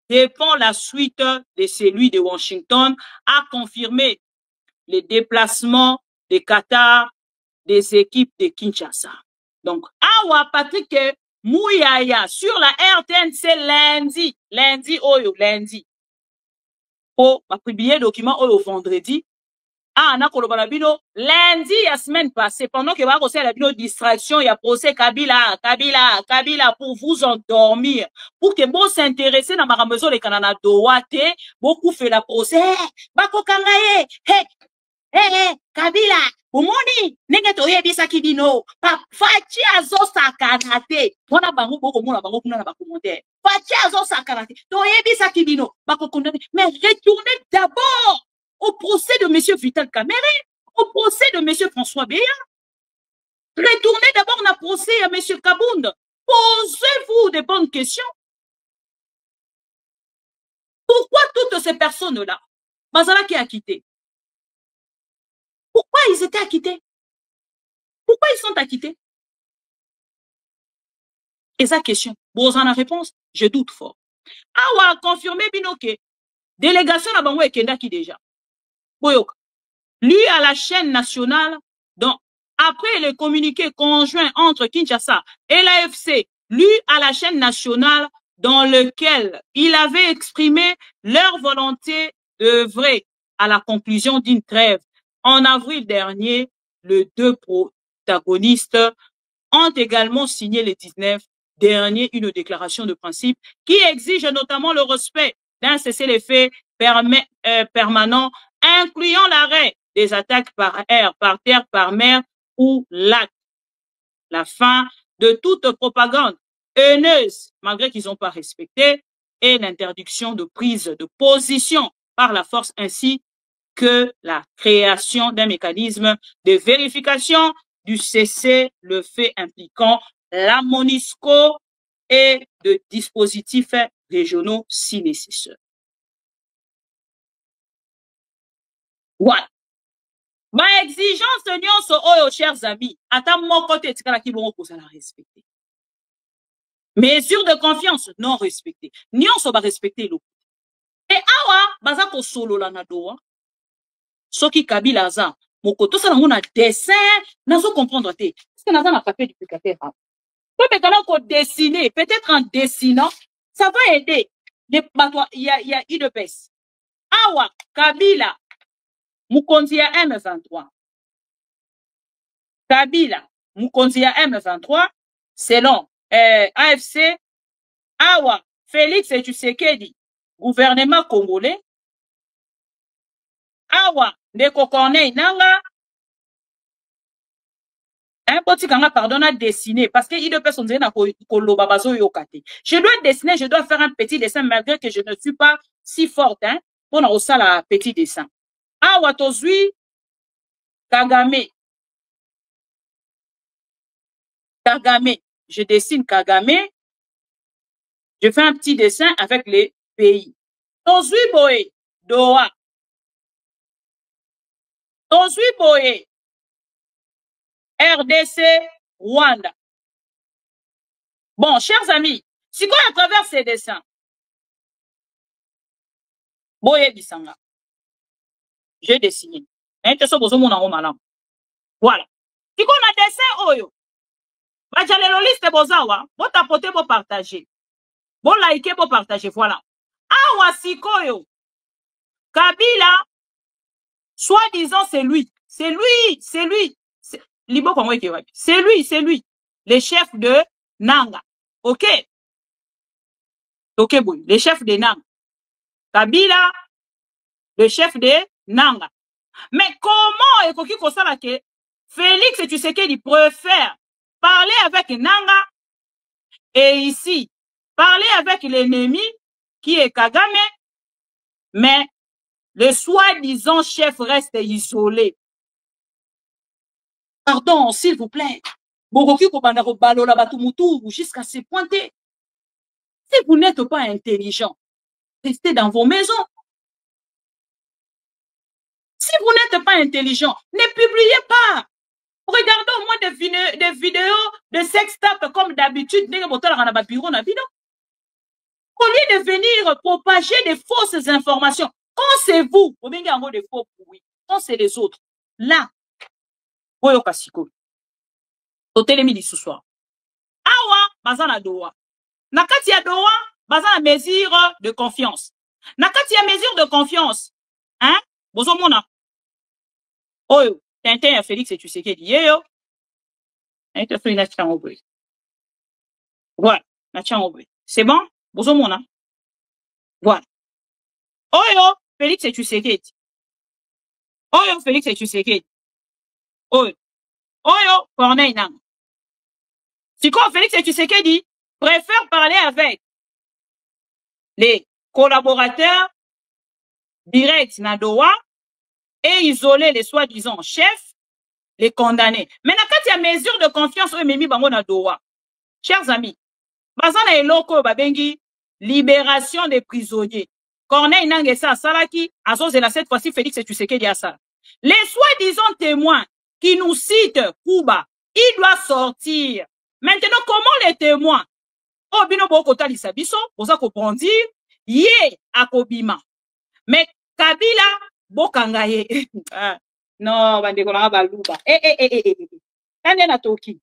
dépend la suite de celui de Washington, a confirmé les déplacements de Qatar des équipes de Kinshasa. Donc, Awa Patrick Mouyaya sur la RTNC lundi. Oh, ma publié document au vendredi. Ah, na kolobana bino lundi la semaine passée, pendant que va recevoir la bino distraction, il y a procès Kabila pour vous endormir, pour que bon s'intéresser dans ma maison les canana doate, beaucoup fait la procès, bako kangaye, Kabila, umoni, nenge toye bisa kibino, fachi azo sakanate, mona bango boko mona bango kuna na bakomontaire, fachi azo sakanate, toye bisa kibino, bako condamné, mais retournez d'abord au procès de M. Vital Kamerhe, au procès de M. François Béa. Retournez d'abord dans le procès à M. Kabound. Posez-vous des bonnes questions. Pourquoi toutes ces personnes-là, Bazala qui a quitté? Pourquoi ils étaient acquittés? Pourquoi ils sont acquittés? Et sa question, vous en avez réponse? Je doute fort. Awa confirmé Binoke, délégation à Bango et Kenda qui déjà. Boyok, lui à la chaîne nationale, donc après le communiqué conjoint entre Kinshasa et l'AFC, lui à la chaîne nationale dans lequel il avait exprimé leur volonté d'œuvrer à la conclusion d'une trêve. En avril dernier, les deux protagonistes ont également signé le 19 dernier une déclaration de principe qui exige notamment le respect d'un cessez-le-feu permanent incluant l'arrêt des attaques par air, par terre, par mer ou lac. La fin de toute propagande haineuse, malgré qu'ils n'ont pas respecté, et l'interdiction de prise de position par la force ainsi que la création d'un mécanisme de vérification du cessez-le-feu impliquant la MONUSCO et de dispositifs régionaux si nécessaire. Voilà. Ma exigence nyonso oyo, chers amis, ata mon côté etikala ki bongo kozala respecter. Mesure de confiance non respectée. Nyonso ba respecter lo. Et awa baza ko solo la na doa. Soki Kabila za moko to sala ngona dessin nazo comprendre te. Est-ce que naza na papier duplicateur? Peut-être qu'on dessiner, peut-être en dessinant, ça va aider. Il y a une baisse. Awa Kabila Mukonzi ya M23. Kabila, Mukonzi ya M23, selon AFC, Awa, Félix Tshisekedi, gouvernement congolais, Awa, Ndeko Corneille Nanga, un petit kanga pardon à dessiner, parce que il de personnes na koloba bazo yokate. Je dois dessiner, je dois faire un petit dessin, malgré que je ne suis pas si forte, hein, pour na osala petit dessin. Awa tozui Kagame. Kagame. Je dessine Kagame. Je fais un petit dessin avec les pays. Tozui boye, Doha. Tozui boye, RDC, Rwanda. Bon, chers amis, si quoi à travers ces dessins, boye bisanga, j'ai dessiné. Voilà. Si quoi on a dessin, oyo. Bajalelo liste bozawa, bo tapoter, bo partager. Bon liker, bon partager, voilà. Awa sikoyo. Kabila, soi-disant, c'est lui. C'est lui. C'est lui. C'est lui. Le chef de Nanga. Ok? Ok, bon. Le chef de Nanga. Kabila, le chef de Nanga. Mais comment est-ce que Félix Tshisekedi préfère parler avec Nanga et ici, parler avec l'ennemi qui est Kagame, mais le soi-disant chef reste isolé. Pardon, s'il vous plaît. Jusqu'à se pointer. Si vous n'êtes pas intelligent, restez dans vos maisons. Si vous n'êtes pas intelligent, ne publiez pas. Regardez au moins des vidéos de sextape comme d'habitude. Au lieu de venir propager des fausses informations, quand c'est vous, quand c'est les autres, là, Oyo Kasiko, Totelemi ce soir. Awa, bazana doa. Nakati ya doa, bazana mesure de confiance. Nakati ya mesure de confiance. Hein? Bozo mona. Oyo, Tintin ya Félix et tu sais qu'il dit, yo. Hein, tu fais une action au bruit. Voilà, action au bruit. C'est bon? Bozo mona. Voilà. Oyo, Félix et tu sais qu'il dit. Oyo, Félix et tu sais qu'il dit. Oyo, Corneille Nang. Si quoi, Félix et Tshisekedi préfère parler avec les collaborateurs directs Nadoa et isoler les soi-disant chefs, les condamner. Maintenant, quand il y a mesure de confiance, Mimi Bango Nadoa. Chers amis, Bazana et Loko Babengi, libération des prisonniers. Corneille Nang et ça, Salaki, Azos et là, cette fois-ci, Félix et Tshisekedi à ça. Les soi-disant témoins qui nous citent Kuba, il doit sortir. Maintenant, comment les témoins? Oh, bino boko tali sabiso, boza comprendre, yé akobima. Mais Kabila, bokangaye. Non, bande kona baluba. Kande na toki.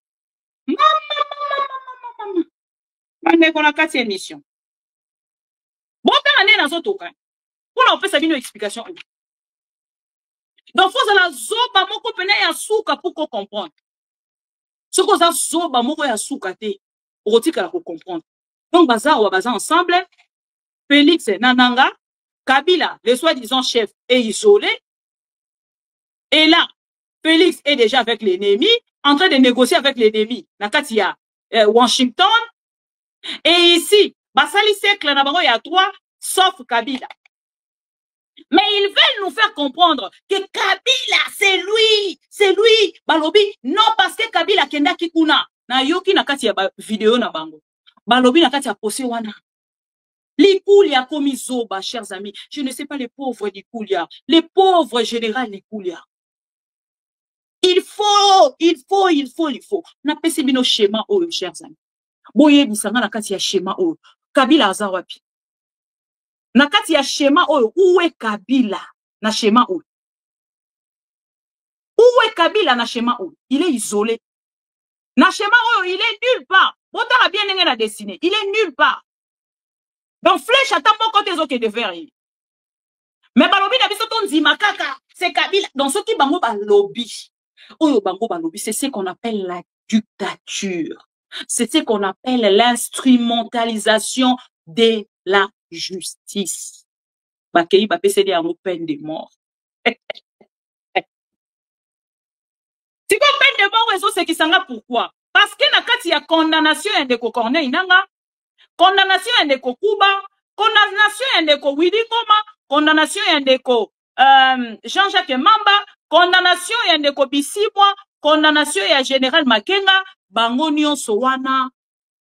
Mama. Bande kona kati émission. Boka ane na zotoka. Pour on peut sa bino explication. Donc, faut la zoba moko pena ya suka pour qu'on comprenne. Ce qu'on a zoba moko ya suka te, otika la comprendre. Donc, bazar ou bazar ensemble, Félix Nananga, Kabila, le soi-disant chef, est isolé. Et là, Félix est déjà avec l'ennemi, en train de négocier avec l'ennemi. Nakatia, Washington. Et ici, Basali Sekle Nabango, il y a 3, sauf Kabila. Mais ils veulent nous faire comprendre que Kabila, c'est lui, Balobi. Non, parce que Kabila kenda kikuna. Na yoki nakati ya vidéo na bango. Balobi nakati ya posé wana. Likulia komi zoba, chers amis. Je ne sais pas les pauvres Likulia. Les pauvres généraux Likulia. Il faut. Na pesi bino schéma oyo, chers amis. Boye bisanga nakati ya schéma oyo. Kabila azawapi. Nakati ya schéma oyo, où est Kabila na schéma oyo? Où est Kabila na schéma oyo? Il est isolé. Na schéma oyo, il est nulle part. Bota a bien n'engé na dessiné. Il est nulle part. Donc flèche attend mon côté zoke de verre. Mais balobi na biso ton zima kaka, c'est Kabila. Donc ce qui bango balobi. Oyo bango balobi, c'est ce qu'on appelle la dictature. C'est ce qu'on appelle l'instrumentalisation de la justice. Bakei ba PCD en peine de mort. Si quoi peine de mort réseau c'est qui s'en pourquoi? Parce que na kati ya condamnation ndeko Corneille Nanga, condamnation ndeko Kuba, condamnation ndeko Willy Ngoma, condamnation ndeko Jean-Jacques Mamba, condamnation ndeko Bisimwa, condamnation ya Général Makenga, bango nyonso wana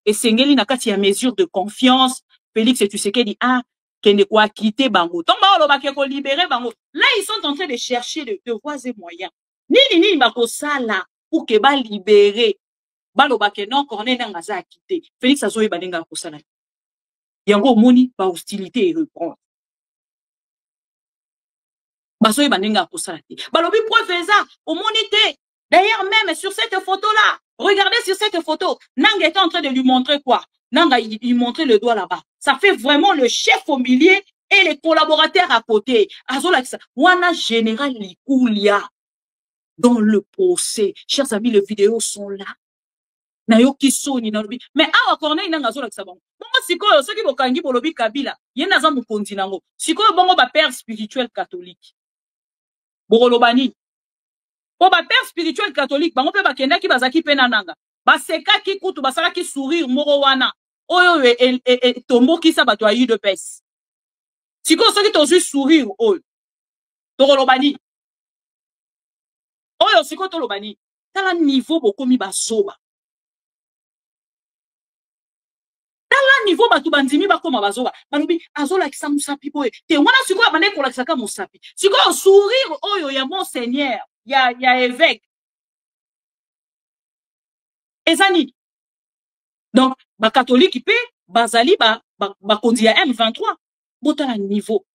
et sengeli na kati ya mesure de confiance Félix Tshisekedi a kende ko quitter bango tomba lo ba ko libérer bango là ils sont en train de chercher de voies et moyens nini bako sala pour que ba libérer balo ba ke non Corneille na ngaza quitter Félix azoye baninga ko sala yango moni ba hostilité et reprendre bazoye baninga ko sala te balobi preuve ça au monité d'ailleurs même sur cette photo là regardez sur cette photo Nanga était en train de lui montrer quoi Nanga il montrait le doigt là-bas ça fait vraiment le chef au milieu et les collaborateurs à côté azola ça wana général Likulia dans le procès chers amis les vidéos sont là na yo kisoni na lobi mais awa Corneille nanga azola ça bon sikoyo soki bokangi bolobi Kabila yena za mukonzi nango sikoyo bongo ba père spirituel catholique Borolobani. Pour ba père spirituel catholique, bango pe bakenda ki bazaki pe nananga. Ba seka ki kutu basala ki sourire moro wana. Oyo tombo ki sa bato ayi de pes. Siko soki tozu sourire oyo. Torolobani. Oyo siko tolobani. Tala niveau bokomi basoba. Tala niveau batu bandimi bakoma bazoba. Balobi azola kisa musapi boye. Te wana siko abane kola kisaka musapi. Siko sourire oyo ya monseigneur. Ya évêque. Ezani. Donc, ba catholique pe bazali ba kondi ya M23. Botala niveau.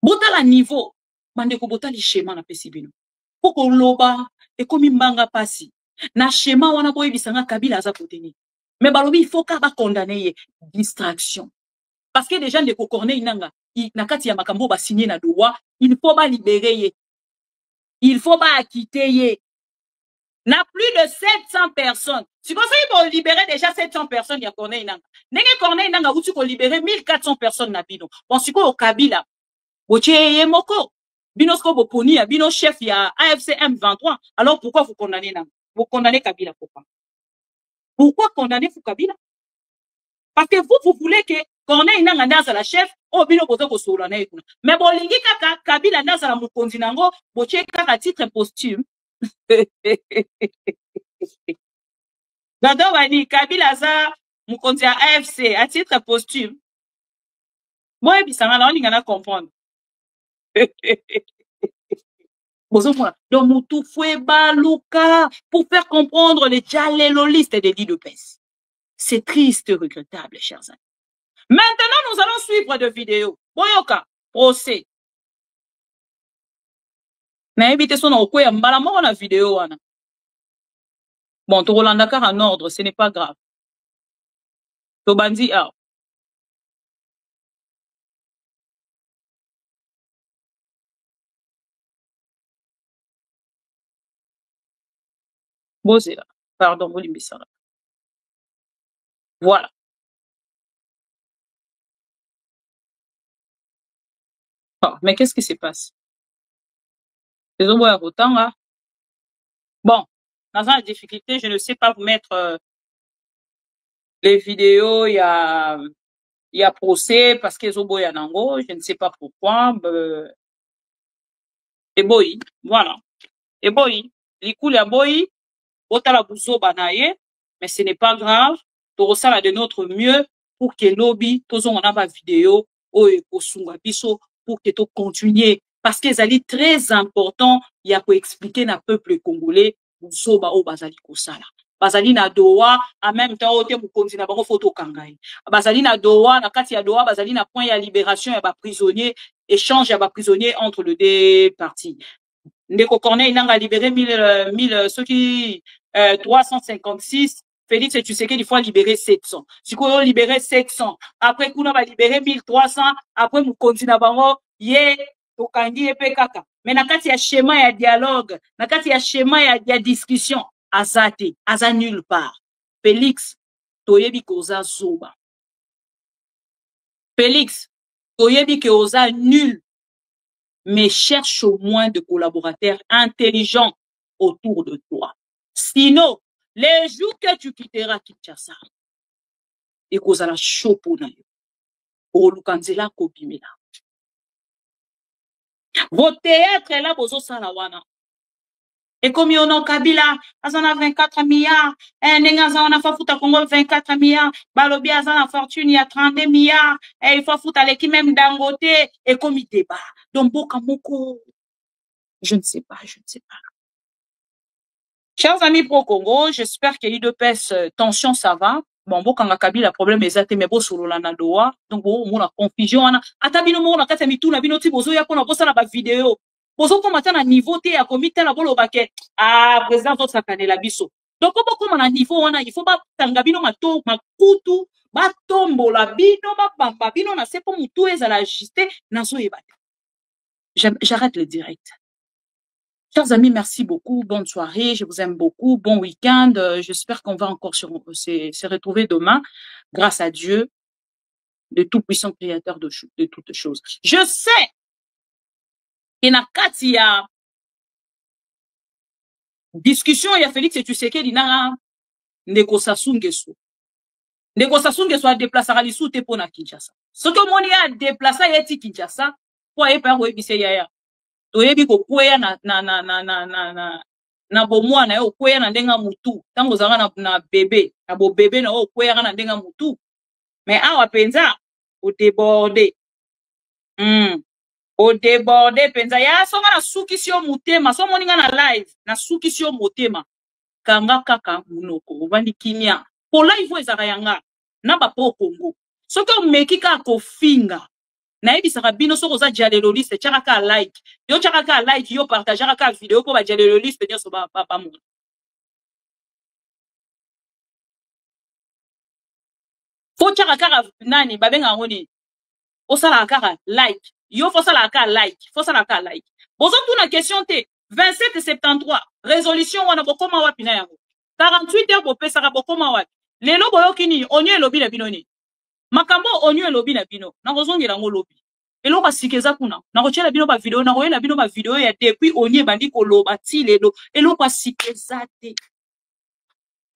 Botala niveau. Bandeko botali schéma na pesibino. Poko loba ekomi mbanga pasi. Na schéma wana boye bisanga Kabila aza poteni. Mais balobi il faut ka ba condamner distraction. Parce que déjà ndeko Corneille nanga na kati ya makambo ba signer na dowa, il faut ba libérer ye. Il faut ba acquitter ye. Na plus de 700 personnes. Si comme ça ils vont libérer déjà 700 personnes ya Corneille nanga. Ndenge Corneille nanga uti ko libérer 1400 personnes na bino. Bon siko au Kabila. Boche ye moko. Bino sko boponi ya bino chef ya AFC M23. Alors pourquoi vous condamnez nanga? Vous condamnez Kabila pourquoi? Pourquoi condamner Kabila? Parce que vous voulez que Corneille nanga ndaza la chef, oh bino bozo ko sola na ekuna. Mais bon lingi kaka Kabila ndaza la mukonzi nango, boche kaka titre posthume. Dado wani Kabila za mukonzi ya AFC à titre posthume. Moi bisanga na oninga na comprendre. Donc mutu fue baluka pour faire comprendre les jalellolistes des lits de pes. C'est triste et regrettable, chers amis. Maintenant, nous allons suivre de vidéos. Boyoka, procès. Na évité son au ya mbala moko na vidéo wana. Bon, to Rolanda car en ordre, ce n'est pas grave. To bandi a. Bozela. Pardon, Bolimbisara. Voilà. Oh, mais qu'est-ce qui se passe? Les hommes à autant là. Bon, dans la difficulté, je ne sais pas vous mettre les vidéos, il y a procès parce qu'ils ont boy en ango, je ne sais pas pourquoi. Et boy, voilà. Et boy, les coups la boy, otala buzo banaye, mais ce n'est pas grave. Torosala de notre mieux pour que lobby, tous on a ma vidéo, pour que tu continues. Parce que c'est très important, il y a pour expliquer na peuple congolais, buzoba o bazali kosala. Bazali na doa, en même temps, ote mukonzi na bango photo kangai. Bazali na doa, na kati ya doa, bazali na point ya libération ya ba prisonnier, échange ya ba prisonnier entre les deux parties. Ndeko Corneille nanga libéré 356. Félix Tshisekedi il faut libérer 700. Si on libérer 700, après qu'on va libérer 1300, après nous continuons bango ye tokangi epe kaka. Mais nakati ya schéma ya dialogue, nakati ya schéma ya discussion, azate, aza nulle part. Félix toyebi koza zoba. Félix toyebi koza nul. Mais cherche au moins de collaborateurs intelligents autour de toi. Sinon, les jours que tu quitteras Kinshasa, et qu'on a la chaud pour nous, pour Lukanzela Kobimela. Vos théâtres là, bozo salawana. Et comme on a Kabila, on a 24 milliards, on a fait foutre Congo 24 milliards, Balobi a une fortune, il y a 32 milliards, et il faut foutre l'équipe même Dangote, et comme il débat. Donc, Bokamoko, je ne sais pas. Chers amis pro-Congo, j'espère qu'il y a eu de pèse, tension, ça va. Bon, Bokanga Kabila, problème est mais bon, sur la Nadoa. Donc, bon, on a confusion, on a, atabino, on a kata mitou, na binoti, bozo, ya pona, bosa, la vidéo. Bozo, comme à niveau, te, à comité, la bolo, baquet. Ah, président, votre sakane, la biso. Donc, comme à niveau, on a, il faut pas, tangabino, ma to, ma koutou, ba tombo, la bino, ba bamba, bino, na sepo, moutou, et à la justice, nazo, et j'arrête le direct. Chers amis, merci beaucoup. Bonne soirée. Je vous aime beaucoup. Bon week-end. J'espère qu'on va encore se retrouver demain. Grâce à Dieu, le tout-puissant créateur de toutes choses. Je sais qu'il y a Katia discussion, il y a Félix et Tshisekedi na Ndeko Sassou Nguesso. Ndeko Sassou Nguesso a déplacé à l'issue pour na Kinshasa. Ce que mon a déplacé à Kinshasa pour aller par Webise Yaya. Toyebi ko kweya na bomwa na yo kweya na ndenga mutu tango zanga na bébé na bo bébé na yo kweya na ndenga mutu mais awa penza o débordé penza ya songa na sukisio mutema so moninga na live na sukisio mutema kanga kaka munoko ovandi kimia po live ezaka yanga na ba po Congo soki omekika ko finga na ebi sarabino soko za dialéloliste tchaka like yo tchaka like yo partager ka vidéo pour ba dialéloliste nyoso ba mo fo tchaka nani babenga ngoni osala ka like yo fo sala ka like bozo tuna question te 2773 résolution wana bokoma wapi na yango 48 heures bopesa ka bokoma wapi lelo boyokini onyo elobi na binoni makambo onyo elobi na bino na kozongela ngo lobi eloko asikeza kuna na kochela bino ba vidéo na koyela bino ba vidéo ya depuis onye bandi koloba ti lelo eloko asikeza te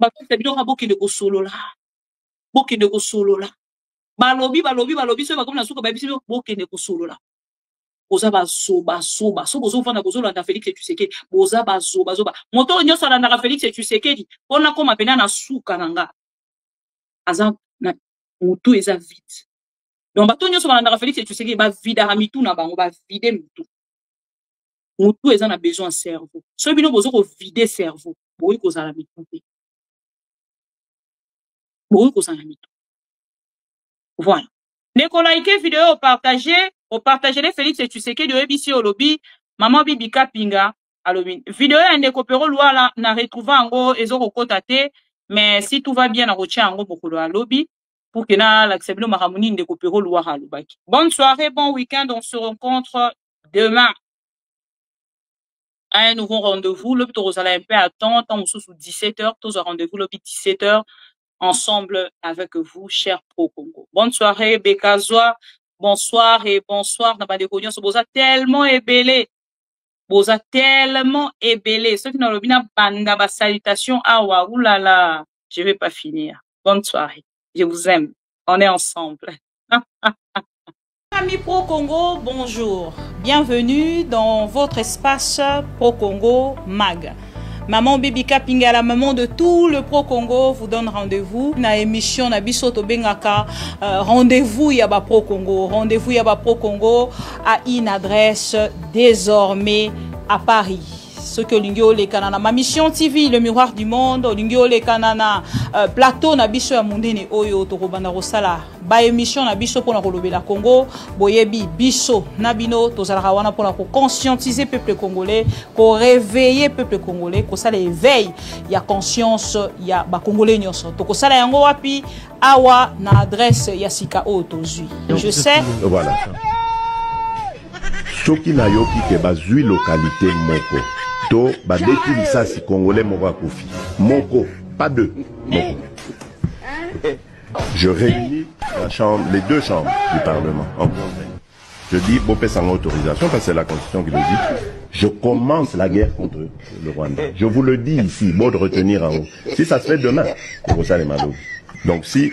ba ko bino ka bokende kosolola balobi so ba komna suka ba biso bokende kosolola boza bazoba so bozo fana bozola na Félix Tshisekedi boza bazoba moto nyoso ala na Félix Tshisekedi pona koma pena na suka nanga aza na mutu eza vite donc bato nyoso bana na Félix Tshisekedi ba vida ramitu na bango ba vide mutu eza na besoin cerveau so bino bozo ko vider cerveau boyi kozala mitu te voilà ndeko like vidéo partager les Félix Tshisekedi de EBC au lobby maman Bibi Kapinga alobi vidéo ya ndeko pero lwa na retrouver ango ezoko kota te mais si tout va bien na rotia ango bokolo a lobby pour que na l'accès maramuni ndeko pero lwa halobaki. Bonne soirée, bon week-end, on se rencontre demain à un nouveau rendez-vous. Le petit Rosala un peu attend, tant sous 17h, tous au rendez-vous le 17h ensemble avec vous, chers pro-Congo. Bonne soirée, Bekazoa. Bonsoir et bonsoir. N'a pas de cognon, ce boza tellement ébélé. Ceux qui n'ont le bien banda, ba salutation. Ah wa, oulala. Je vais pas finir. Bonne soirée. Je vous aime. On est ensemble. Amis pro-Congo, bonjour. Bienvenue dans votre espace pro-Congo MAG. Maman Bibi Kapinga, la maman de tout le pro-Congo, vous donne rendez-vous. Na émission na biso to bengaka rendez-vous yaba pro-Congo. Rendez-vous yaba pro-Congo à une adresse désormais à Paris. Ce que l'ingio le kanana ma mission TV le miroir du monde l'ingio le kanana plateau na biso ya mundene oyo to kobanda rosala ba émission na biso pona kolobela Congo boyebi biso na bino to zalaka wana pona ko conscientiser peuple congolais, ko réveiller peuple congolais, ko sala éveil ya conscience ya ba congolais nyonso to ko sala yango wapi awa na adresse ya sika o tozui. Je sais voilà soki na yoki ke bazui localité moko to badeki lisasi congolais moko akufi moko pas deux moko. Je réunis les deux chambres du Parlement en congrès. Je dis Bopé sans autorisation parce que c'est la constitution qui le dit. Je commence la guerre contre le Rwanda. Je vous le dis ici, bon de retenir en haut. Si ça se fait demain, c'est pour ça les malades. Donc si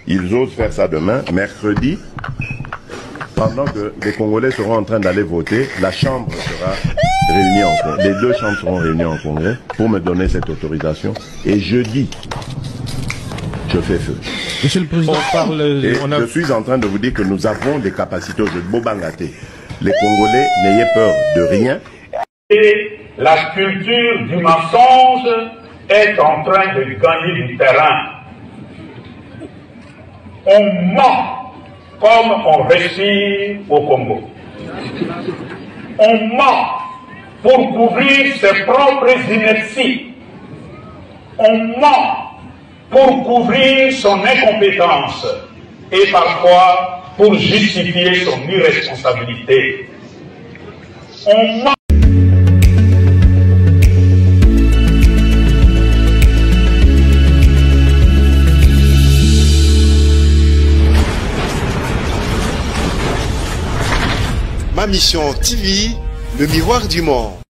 ils osent faire ça demain, mercredi, pendant que les Congolais seront en train d'aller voter, la chambre sera réunies en congrès. Les deux chambres seront réunies en congrès pour me donner cette autorisation. Et jeudi, je fais feu. Monsieur le Président, je suis en train de vous dire que nous avons des capacités aujourd'hui. Bobangate. Les Congolais, n'ayez peur de rien. Et la culture du mensonge est en train de gagner du terrain. On ment comme on réussit au Congo. On ment pour couvrir ses propres inerties. On ment pour couvrir son incompétence et parfois pour justifier son irresponsabilité. On ment. Ma mission TV, le miroir du monde.